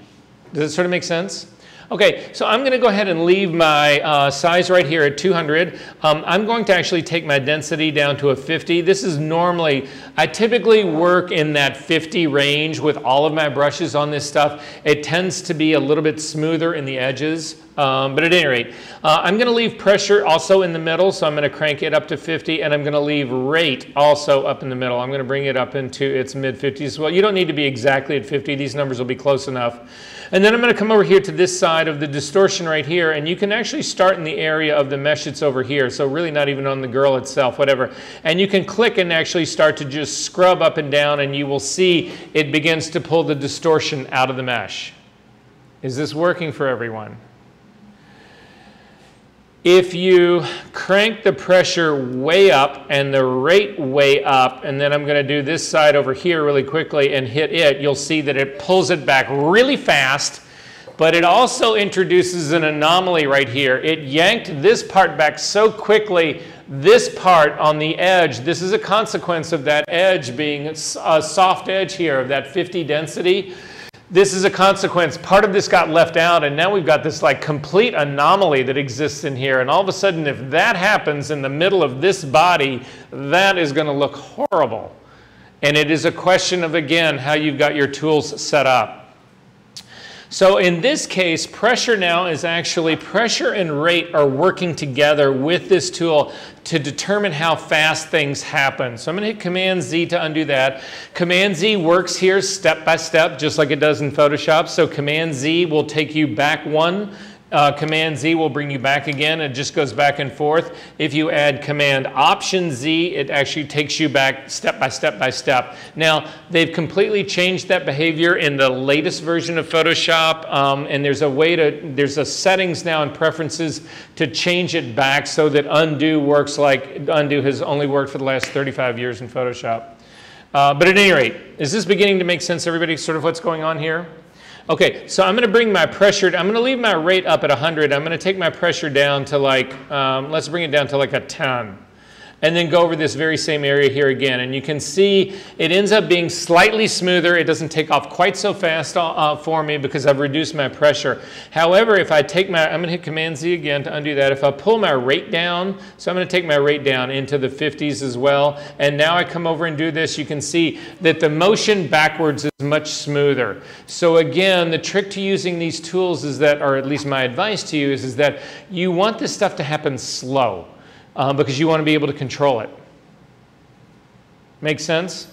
Does that sort of make sense? Okay, so I'm going to go ahead and leave my size right here at 200. I'm going to actually take my density down to a 50. This is normally, I typically work in that 50 range with all of my brushes on this stuff. It tends to be a little bit smoother in the edges. But at any rate, I'm going to leave pressure also in the middle, so I'm going to crank it up to 50, and I'm going to leave rate also up in the middle. I'm going to bring it up into its mid-50s. Well, you don't need to be exactly at 50. These numbers will be close enough. And then I'm going to come over here to this side of the distortion right here, and you can actually start in the area of the mesh that's over here, so really not even on the girl itself, whatever. And you can click and actually start to just scrub up and down, and you will see it begins to pull the distortion out of the mesh. Is this working for everyone? If you crank the pressure way up and the rate way up, and then I'm going to do this side over here really quickly and hit it, you'll see that it pulls it back really fast, but it also introduces an anomaly right here. It yanked this part back so quickly, this part on the edge, this is a consequence of that edge being a soft edge here of that 50 density. This is a consequence. Part of this got left out, and now we've got this like complete anomaly that exists in here. And all of a sudden, if that happens in the middle of this body, that is going to look horrible. And it is a question of, again, how you've got your tools set up. So in this case, pressure now is actually, pressure and rate are working together with this tool to determine how fast things happen. So I'm going to hit Command Z to undo that. Command Z works here step by step, just like it does in Photoshop. So Command Z will take you back one. Command Z will bring you back again. It just goes back and forth. If you add Command Option Z, it actually takes you back step by step by step. Now, they've completely changed that behavior in the latest version of Photoshop, and there's a way to, there's a settings now and preferences to change it back so that undo works like undo has only worked for the last 35 years in Photoshop. But at any rate, is this beginning to make sense, everybody, sort of what's going on here? Okay, so I'm going to bring my pressure, I'm going to leave my rate up at 100. I'm going to take my pressure down to like, let's bring it down to like a 10. And then go over this very same area here again. And you can see it ends up being slightly smoother. It doesn't take off quite so fast for me because I've reduced my pressure. However, if I take my, I'm going to hit Command Z again to undo that. If I pull my rate down, so I'm going to take my rate down into the 50s as well. And now I come over and do this. You can see that the motion backwards is much smoother. So again, the trick to using these tools is that, or at least my advice to you is that you want this stuff to happen slow because you want to be able to control it. Make sense?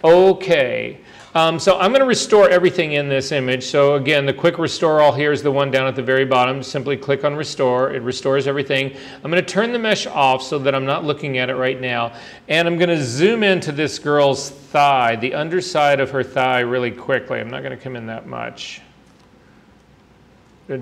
Okay. So I'm going to restore everything in this image. So again, the quick restore all here is the one down at the very bottom. Simply click on restore. It restores everything. I'm going to turn the mesh off so that I'm not looking at it right now. And I'm going to zoom into this girl's thigh, the underside of her thigh really quickly. I'm not going to come in that much.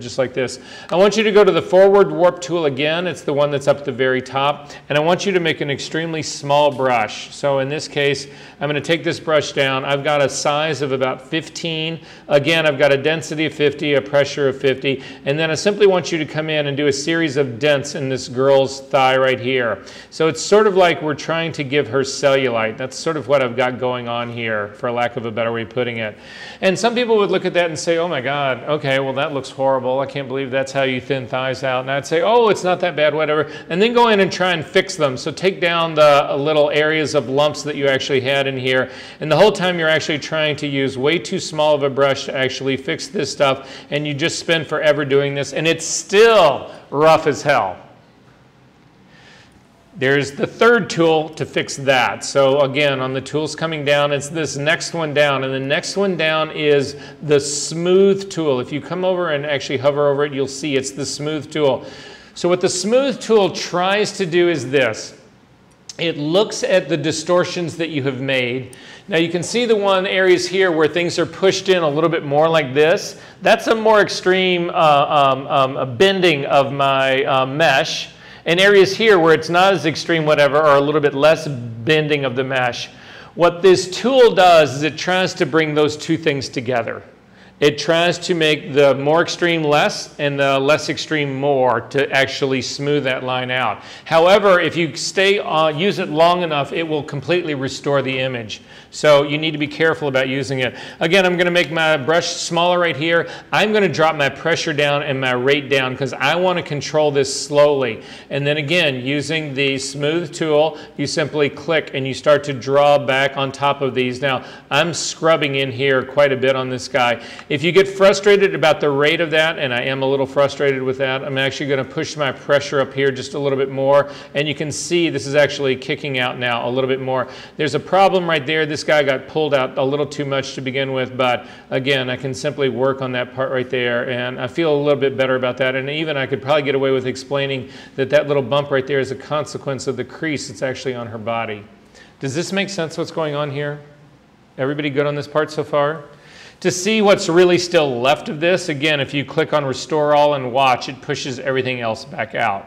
Just like this. I want you to go to the forward warp tool again. It's the one that's up at the very top. And I want you to make an extremely small brush. So in this case, I'm going to take this brush down. I've got a size of about 15. Again, I've got a density of 50, a pressure of 50. And then I simply want you to come in and do a series of dents in this girl's thigh right here. So it's sort of like we're trying to give her cellulite. That's sort of what I've got going on here, for lack of a better way of putting it. And some people would look at that and say, oh my God, okay, well that looks horrible. I can't believe that's how you thin thighs out. And I'd say, oh, it's not that bad, whatever. And then go in and try and fix them. So take down the little areas of lumps that you actually had in here. And the whole time you're actually trying to use way too small of a brush to actually fix this stuff. And you just spend forever doing this. And it's still rough as hell. There's the third tool to fix that. So again, on the tools coming down, it's this next one down. And the next one down is the smooth tool. If you come over and actually hover over it, you'll see it's the smooth tool. So what the smooth tool tries to do is this. It looks at the distortions that you have made. Now you can see the one areas here where things are pushed in a little bit more like this. That's a more extreme bending of my mesh. And areas here where it's not as extreme, whatever, are a little bit less bending of the mesh. What this tool does is it tries to bring those two things together. It tries to make the more extreme less and the less extreme more to actually smooth that line out. However, if you use it long enough, it will completely restore the image. So you need to be careful about using it. Again, I'm going to make my brush smaller right here. I'm going to drop my pressure down and my rate down because I want to control this slowly. And then again, using the smooth tool, you simply click and you start to draw back on top of these. Now, I'm scrubbing in here quite a bit on this guy. If you get frustrated about the rate of that, and I am a little frustrated with that, I'm actually going to push my pressure up here just a little bit more. And you can see this is actually kicking out now a little bit more. There's a problem right there. This guy got pulled out a little too much to begin with, but again, I can simply work on that part right there, and I feel a little bit better about that. And even I could probably get away with explaining that that little bump right there is a consequence of the crease that's actually on her body. Does this make sense what's going on here? Everybody good on this part so far? To see what's really still left of this, again, if you click on Restore All and watch, it pushes everything else back out.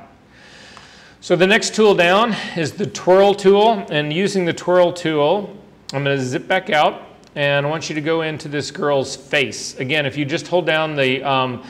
So the next tool down is the Twirl Tool, and using the Twirl Tool, I'm going to zip back out, and I want you to go into this girl's face. Again, if you just hold down the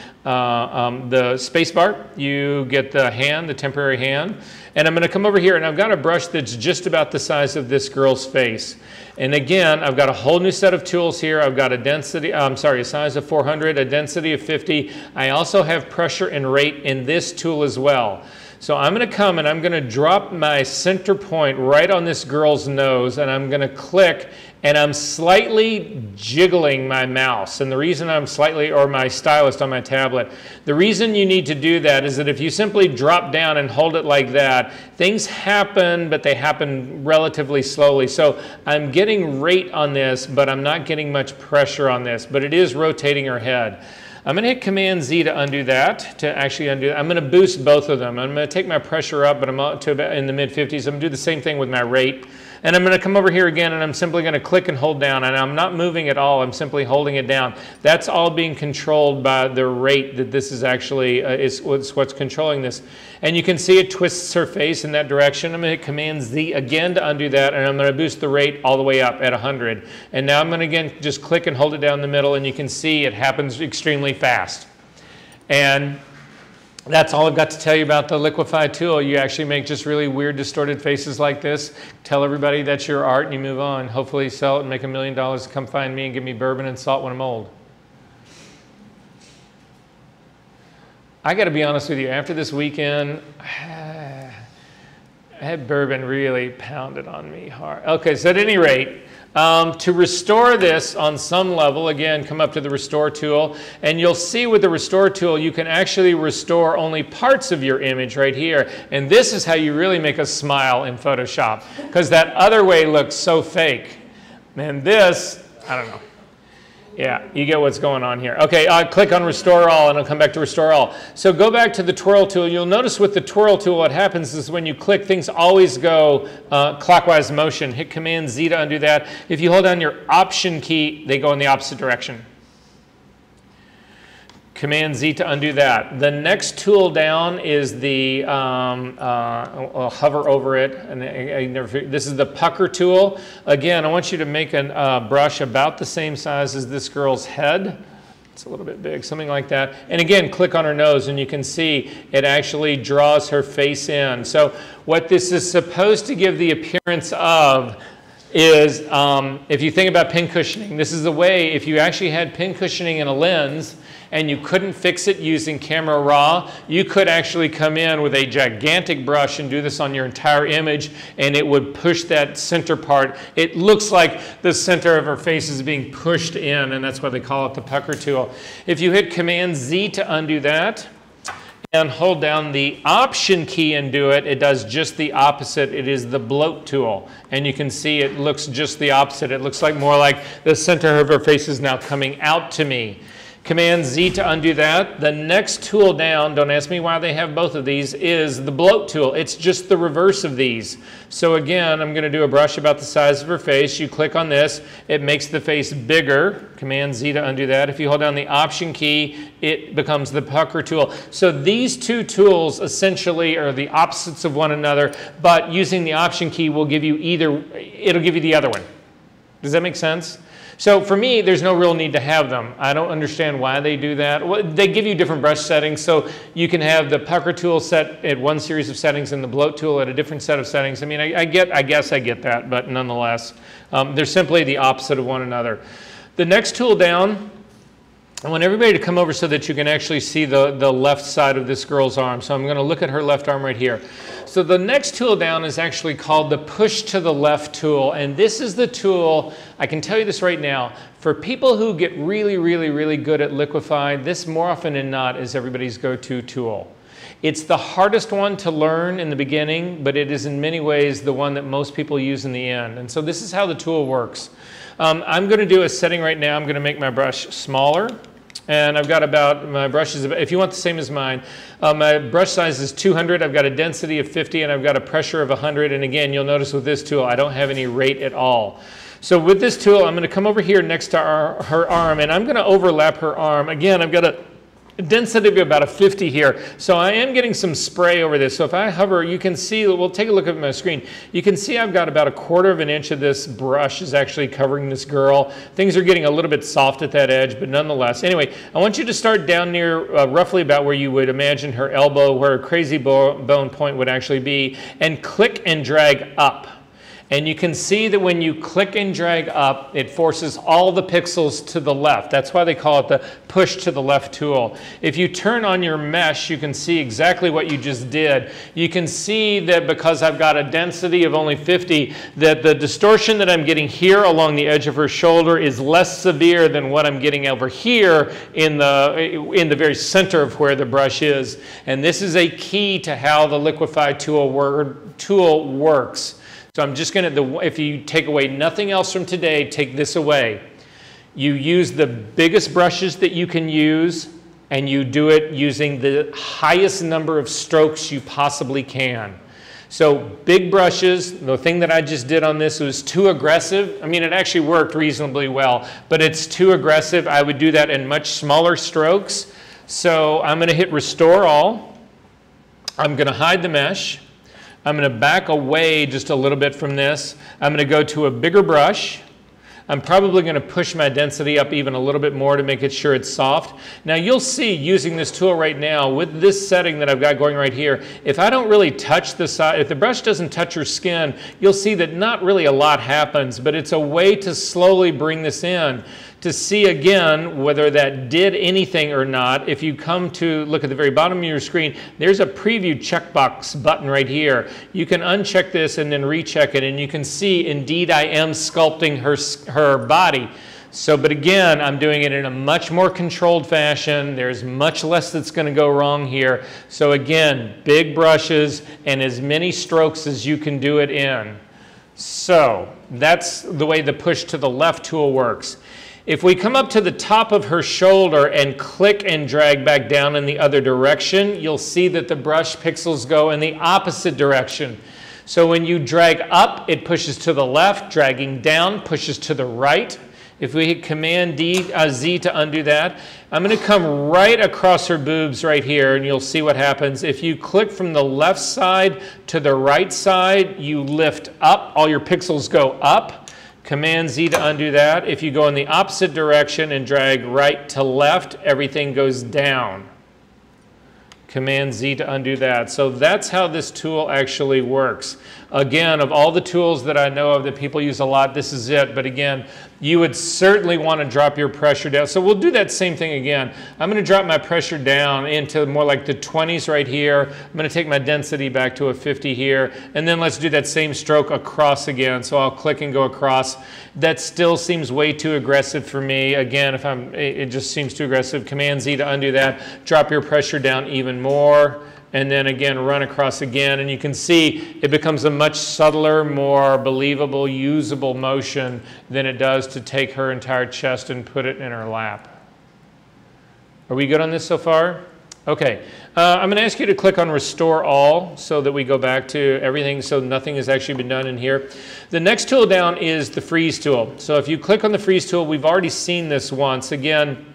space bar, you get the hand, the temporary hand. And I'm going to come over here, and I've got a brush that's just about the size of this girl's face. And again, I've got a whole new set of tools here. I've got a density, a size of 400, a density of 50. I also have pressure and rate in this tool as well. So I'm going to come and I'm going to drop my center point right on this girl's nose, and I'm going to click, and I'm slightly jiggling my mouse. And the reason I'm slightly, or my stylus on my tablet, the reason you need to do that is that if you simply drop down and hold it like that, things happen, but they happen relatively slowly. So I'm getting rate on this, but I'm not getting much pressure on this, but it is rotating her head. I'm going to hit Command Z to undo that, to actually undo that. I'm going to boost both of them. I'm going to take my pressure up, but I'm up to about in the mid-50s. I'm going to do the same thing with my rate. And I'm going to come over here again, and I'm simply going to click and hold down. And I'm not moving at all. I'm simply holding it down. That's all being controlled by the rate that this is actually, is what's controlling this. And you can see it twists her face in that direction. I'm going to hit Command Z again to undo that, and I'm going to boost the rate all the way up at 100. And now I'm going to again just click and hold it down the middle, and you can see it happens extremely fast. And that's all I've got to tell you about the Liquify tool. You actually make just really weird, distorted faces like this. Tell everybody that's your art, and you move on. Hopefully sell it and make $1 million. Come find me and give me bourbon and salt when I'm old. I got to be honest with you. After this weekend, I had bourbon really pounded on me hard. Okay, so at any rate, to restore this on some level, again, come up to the Restore tool, and you'll see with the Restore tool, you can actually restore only parts of your image right here. And this is how you really make a smile in Photoshop, because that other way looks so fake. Man, this, I don't know. Yeah, you get what's going on here. Okay, click on Restore All, and I'll come back to Restore All. So go back to the Twirl tool. You'll notice with the Twirl tool, what happens is when you click, things always go clockwise motion. Hit Command Z to undo that. If you hold down your Option key, they go in the opposite direction. Command Z to undo that. The next tool down is the, I'll hover over it, and this is the Pucker tool. Again, I want you to make a brush about the same size as this girl's head. It's a little bit big, something like that. And again, click on her nose, and you can see it actually draws her face in. So what this is supposed to give the appearance of is, if you think about pin cushioning, this is the way, if you actually had pin cushioning in a lens, and you couldn't fix it using Camera Raw, you could actually come in with a gigantic brush and do this on your entire image, and it would push that center part. It looks like the center of her face is being pushed in, and that's why they call it the Pucker tool. If you hit Command Z to undo that, and hold down the Option key and do it, it does just the opposite. It is the Bloat tool. And you can see it looks just the opposite. It looks like more like the center of her face is now coming out to me. Command Z to undo that. The next tool down, don't ask me why they have both of these, is the Bloat tool. It's just the reverse of these. So again, I'm going to do a brush about the size of her face. You click on this, it makes the face bigger. Command Z to undo that. If you hold down the Option key, it becomes the Pucker tool. So these two tools essentially are the opposites of one another, but using the Option key will give you either, it'll give you the other one. Does that make sense? So for me, there's no real need to have them. I don't understand why they do that. Well, they give you different brush settings, so you can have the Pucker tool set at one series of settings and the Bloat tool at a different set of settings. I mean, I guess I get that, but nonetheless, they're simply the opposite of one another. The next tool down, I want everybody to come over so that you can actually see the left side of this girl's arm. So I'm going to look at her left arm right here. So the next tool down is actually called the Push to the Left tool. And this is the tool, I can tell you this right now, for people who get really, really, really good at Liquify, this more often than not is everybody's go-to tool. It's the hardest one to learn in the beginning, but it is in many ways the one that most people use in the end. And so this is how the tool works. I'm going to do a setting right now. I'm going to make my brush smaller. And I've got about, my brush is, if you want the same as mine, my brush size is 200, I've got a density of 50, and I've got a pressure of 100. And again, you'll notice with this tool, I don't have any rate at all. So with this tool, I'm going to come over here next to her arm, and I'm going to overlap her arm. Again, I've got a density of about a 50 here. So I am getting some spray over this. So if I hover, you can see, we'll take a look at my screen. You can see I've got about 1/4 of an inch of this brush is actually covering this girl. Things are getting a little bit soft at that edge, but nonetheless. Anyway, I want you to start down near roughly about where you would imagine her elbow, where her crazy bone point would actually be, and click and drag up. And you can see that when you click and drag up, it forces all the pixels to the left. That's why they call it the Push to the Left tool. If you turn on your mesh, you can see exactly what you just did. You can see that because I've got a density of only 50, that the distortion that I'm getting here along the edge of her shoulder is less severe than what I'm getting over here in the very center of where the brush is. And this is a key to how the Liquify tool works. So I'm just going to, if you take away nothing else from today, take this away. You use the biggest brushes that you can use, and you do it using the highest number of strokes you possibly can. So big brushes, the thing that I just did on this was too aggressive. I mean, it actually worked reasonably well, but it's too aggressive. I would do that in much smaller strokes. So I'm going to hit Restore All. I'm going to hide the mesh. I'm going to back away just a little bit from this. I'm going to go to a bigger brush. I'm probably going to push my density up even a little bit more to make it sure it's soft. Now you'll see using this tool right now with this setting that I've got going right here, if I don't really touch the side, if the brush doesn't touch your skin, you'll see that not really a lot happens, but it's a way to slowly bring this in to see again whether that did anything or not. If you come to look at the very bottom of your screen, there's a preview checkbox button right here. You can uncheck this and then recheck it, and you can see indeed I am sculpting her body. So, but again, I'm doing it in a much more controlled fashion. There's much less that's going to go wrong here. So again, big brushes and as many strokes as you can do it in. So that's the way the push to the left tool works. If we come up to the top of her shoulder and click and drag back down in the other direction, you'll see that the brush pixels go in the opposite direction. So when you drag up, it pushes to the left, dragging down pushes to the right. If we hit Command Z to undo that, I'm going to come right across her boobs right here, and you'll see what happens. If you click from the left side to the right side, you lift up, all your pixels go up. Command Z to undo that. If you go in the opposite direction and drag right to left, everything goes down. Command Z to undo that. So that's how this tool actually works. Again, of all the tools that I know of that people use a lot, this is it. But again, you would certainly want to drop your pressure down. So we'll do that same thing again. I'm going to drop my pressure down into more like the 20s right here. I'm going to take my density back to a 50 here. And then let's do that same stroke across again. So I'll click and go across. That still seems way too aggressive for me. Again, it just seems too aggressive. Command Z to undo that. Drop your pressure down even more. And then again, run across again, and you can see it becomes a much subtler, more believable, usable motion than it does to take her entire chest and put it in her lap. Are we good on this so far? Okay, I'm going to ask you to click on Restore All so that we go back to everything so nothing has actually been done in here. The next tool down is the Freeze tool. So if you click on the Freeze tool, we've already seen this once. Again,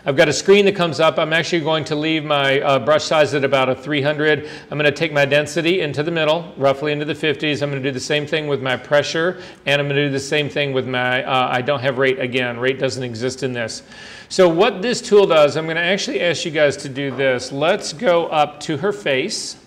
I've got a screen that comes up. I'm actually going to leave my brush size at about a 300. I'm going to take my density into the middle, roughly into the 50s. I'm going to do the same thing with my pressure, and I'm going to do the same thing with my, I don't have rate again. Rate doesn't exist in this. So what this tool does, I'm going to actually ask you guys to do this. Let's go up to her face.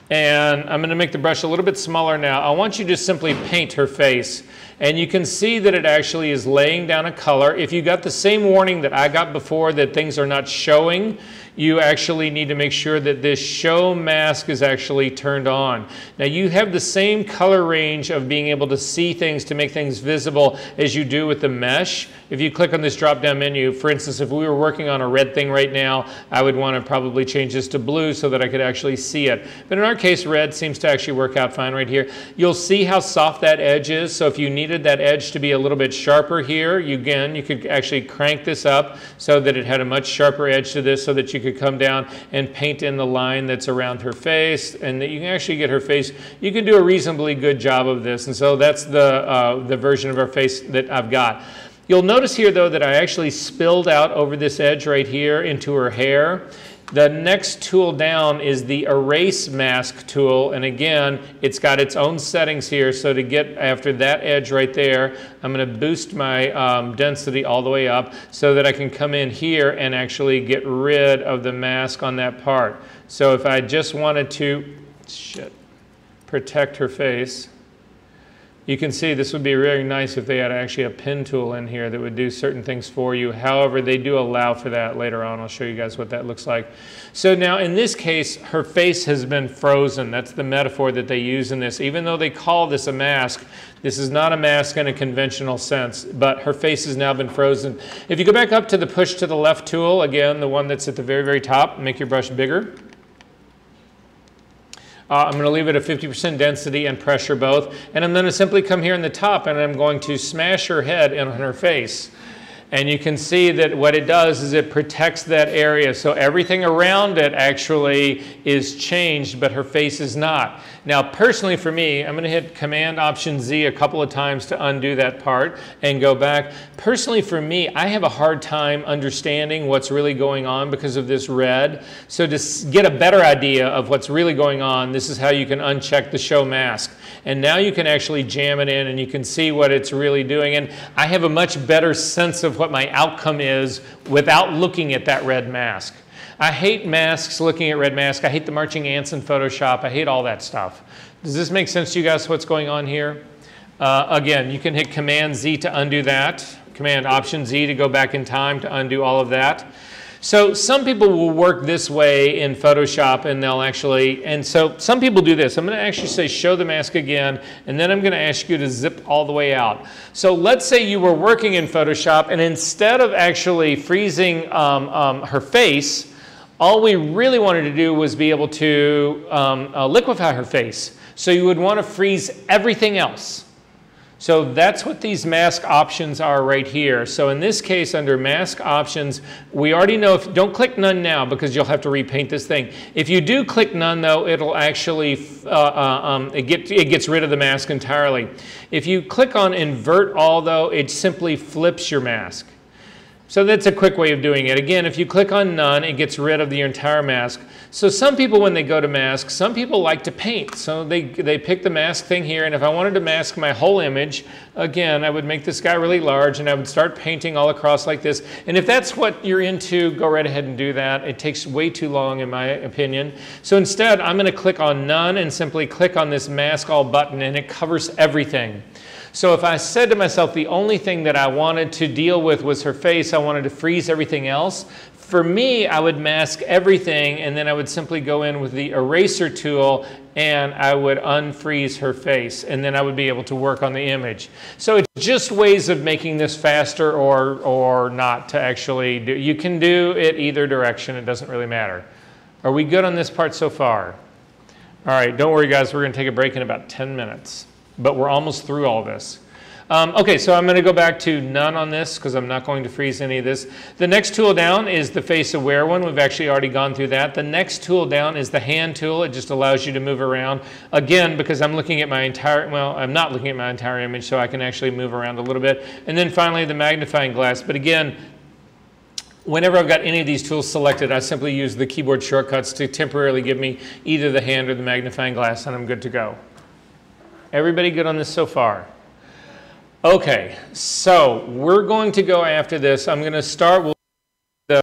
And I'm going to make the brush a little bit smaller now. I want you to simply paint her face. And you can see that it actually is laying down a color. If you got the same warning that I got before that things are not showing, you actually need to make sure that this show mask is actually turned on. Now you have the same color range of being able to see things to make things visible as you do with the mesh. If you click on this drop down menu, for instance, if we were working on a red thing right now, I would want to probably change this to blue so that I could actually see it. But in our case, red seems to actually work out fine right here. You'll see how soft that edge is. So if you needed that edge to be a little bit sharper here, you could actually crank this up so that it had a much sharper edge to this so that you could come down and paint in the line that's around her face, and that you can actually get her face. You can do a reasonably good job of this, and so that's the version of her face that I've got. You'll notice here though that I actually spilled out over this edge right here into her hair. The next tool down is the Erase Mask tool, and again, it's got its own settings here, so to get after that edge right there, I'm going to boost my density all the way up so that I can come in here and actually get rid of the mask on that part. So if I just wanted to protect her face, you can see this would be really nice if they had actually a pen tool in here that would do certain things for you. However, they do allow for that later on. I'll show you guys what that looks like. So now in this case, her face has been frozen. That's the metaphor that they use in this. Even though they call this a mask, this is not a mask in a conventional sense, but her face has now been frozen. If you go back up to the push to the left tool, again, the one that's at the very, very top, make your brush bigger. I'm going to leave it at 50% density and pressure both. And I'm going to simply come here in the top and I'm going to smash her head in on her face. And you can see that what it does is it protects that area. So everything around it actually is changed, but her face is not. Now, personally for me, I'm going to hit Command Option Z a couple of times to undo that part and go back. Personally for me, I have a hard time understanding what's really going on because of this red. So to get a better idea of what's really going on, this is how you can uncheck the Show Mask. And now you can actually jam it in and you can see what it's really doing. And I have a much better sense of what my outcome is without looking at that red mask. I hate masks, looking at red mask. I hate the marching ants in Photoshop. I hate all that stuff. Does this make sense to you guys, what's going on here? Again, you can hit Command Z to undo that. Command Option Z to go back in time to undo all of that. So some people will work this way in Photoshop and they'll actually, and so some people do this. I'm going to actually say show the mask again, and then I'm going to ask you to zip all the way out. So let's say you were working in Photoshop and instead of actually freezing her face, all we really wanted to do was be able to liquify her face. So you would want to freeze everything else. So that's what these mask options are right here. So in this case, under mask options, we already know, don't click none now because you'll have to repaint this thing. If you do click none though, it'll actually, it gets rid of the mask entirely. If you click on invert all though, it simply flips your mask. So that's a quick way of doing it. Again, if you click on none, it gets rid of the entire mask. So some people, when they go to mask, some people like to paint. So they pick the mask thing here, and if I wanted to mask my whole image, again, I would make this guy really large, and I would start painting all across like this. And if that's what you're into, go right ahead and do that. It takes way too long, in my opinion. So instead, I'm going to click on none and simply click on this mask all button, and it covers everything. So if I said to myself the only thing that I wanted to deal with was her face, I wanted to freeze everything else, for me, I would mask everything and then I would simply go in with the eraser tool and I would unfreeze her face and then I would be able to work on the image. So it's just ways of making this faster or not to actually do. You can do it either direction, it doesn't really matter. Are we good on this part so far? All right, don't worry guys, we're going to take a break in about 10 minutes. But we're almost through all this. Okay, so I'm going to go back to none on this because I'm not going to freeze any of this. The next tool down is the face aware one. We've actually already gone through that. The next tool down is the hand tool. It just allows you to move around. Again, because I'm looking at my entire, well, I'm not looking at my entire image, so I can actually move around a little bit. And then finally the magnifying glass. But again, whenever I've got any of these tools selected, I simply use the keyboard shortcuts to temporarily give me either the hand or the magnifying glass, and I'm good to go. Everybody good on this so far? Okay, so we're going to go after this. I'm going to start with the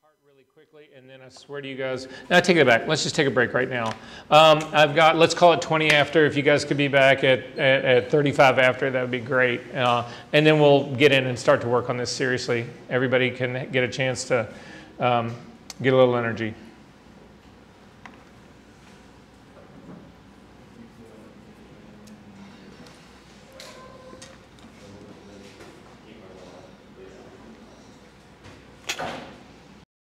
part really quickly, and then I swear to you guys, no, take it back. Let's just take a break right now. I've got, let's call it 20 after. If you guys could be back at 35 after, that would be great. And then we'll get in and start to work on this seriously. Everybody can get a chance to get a little energy.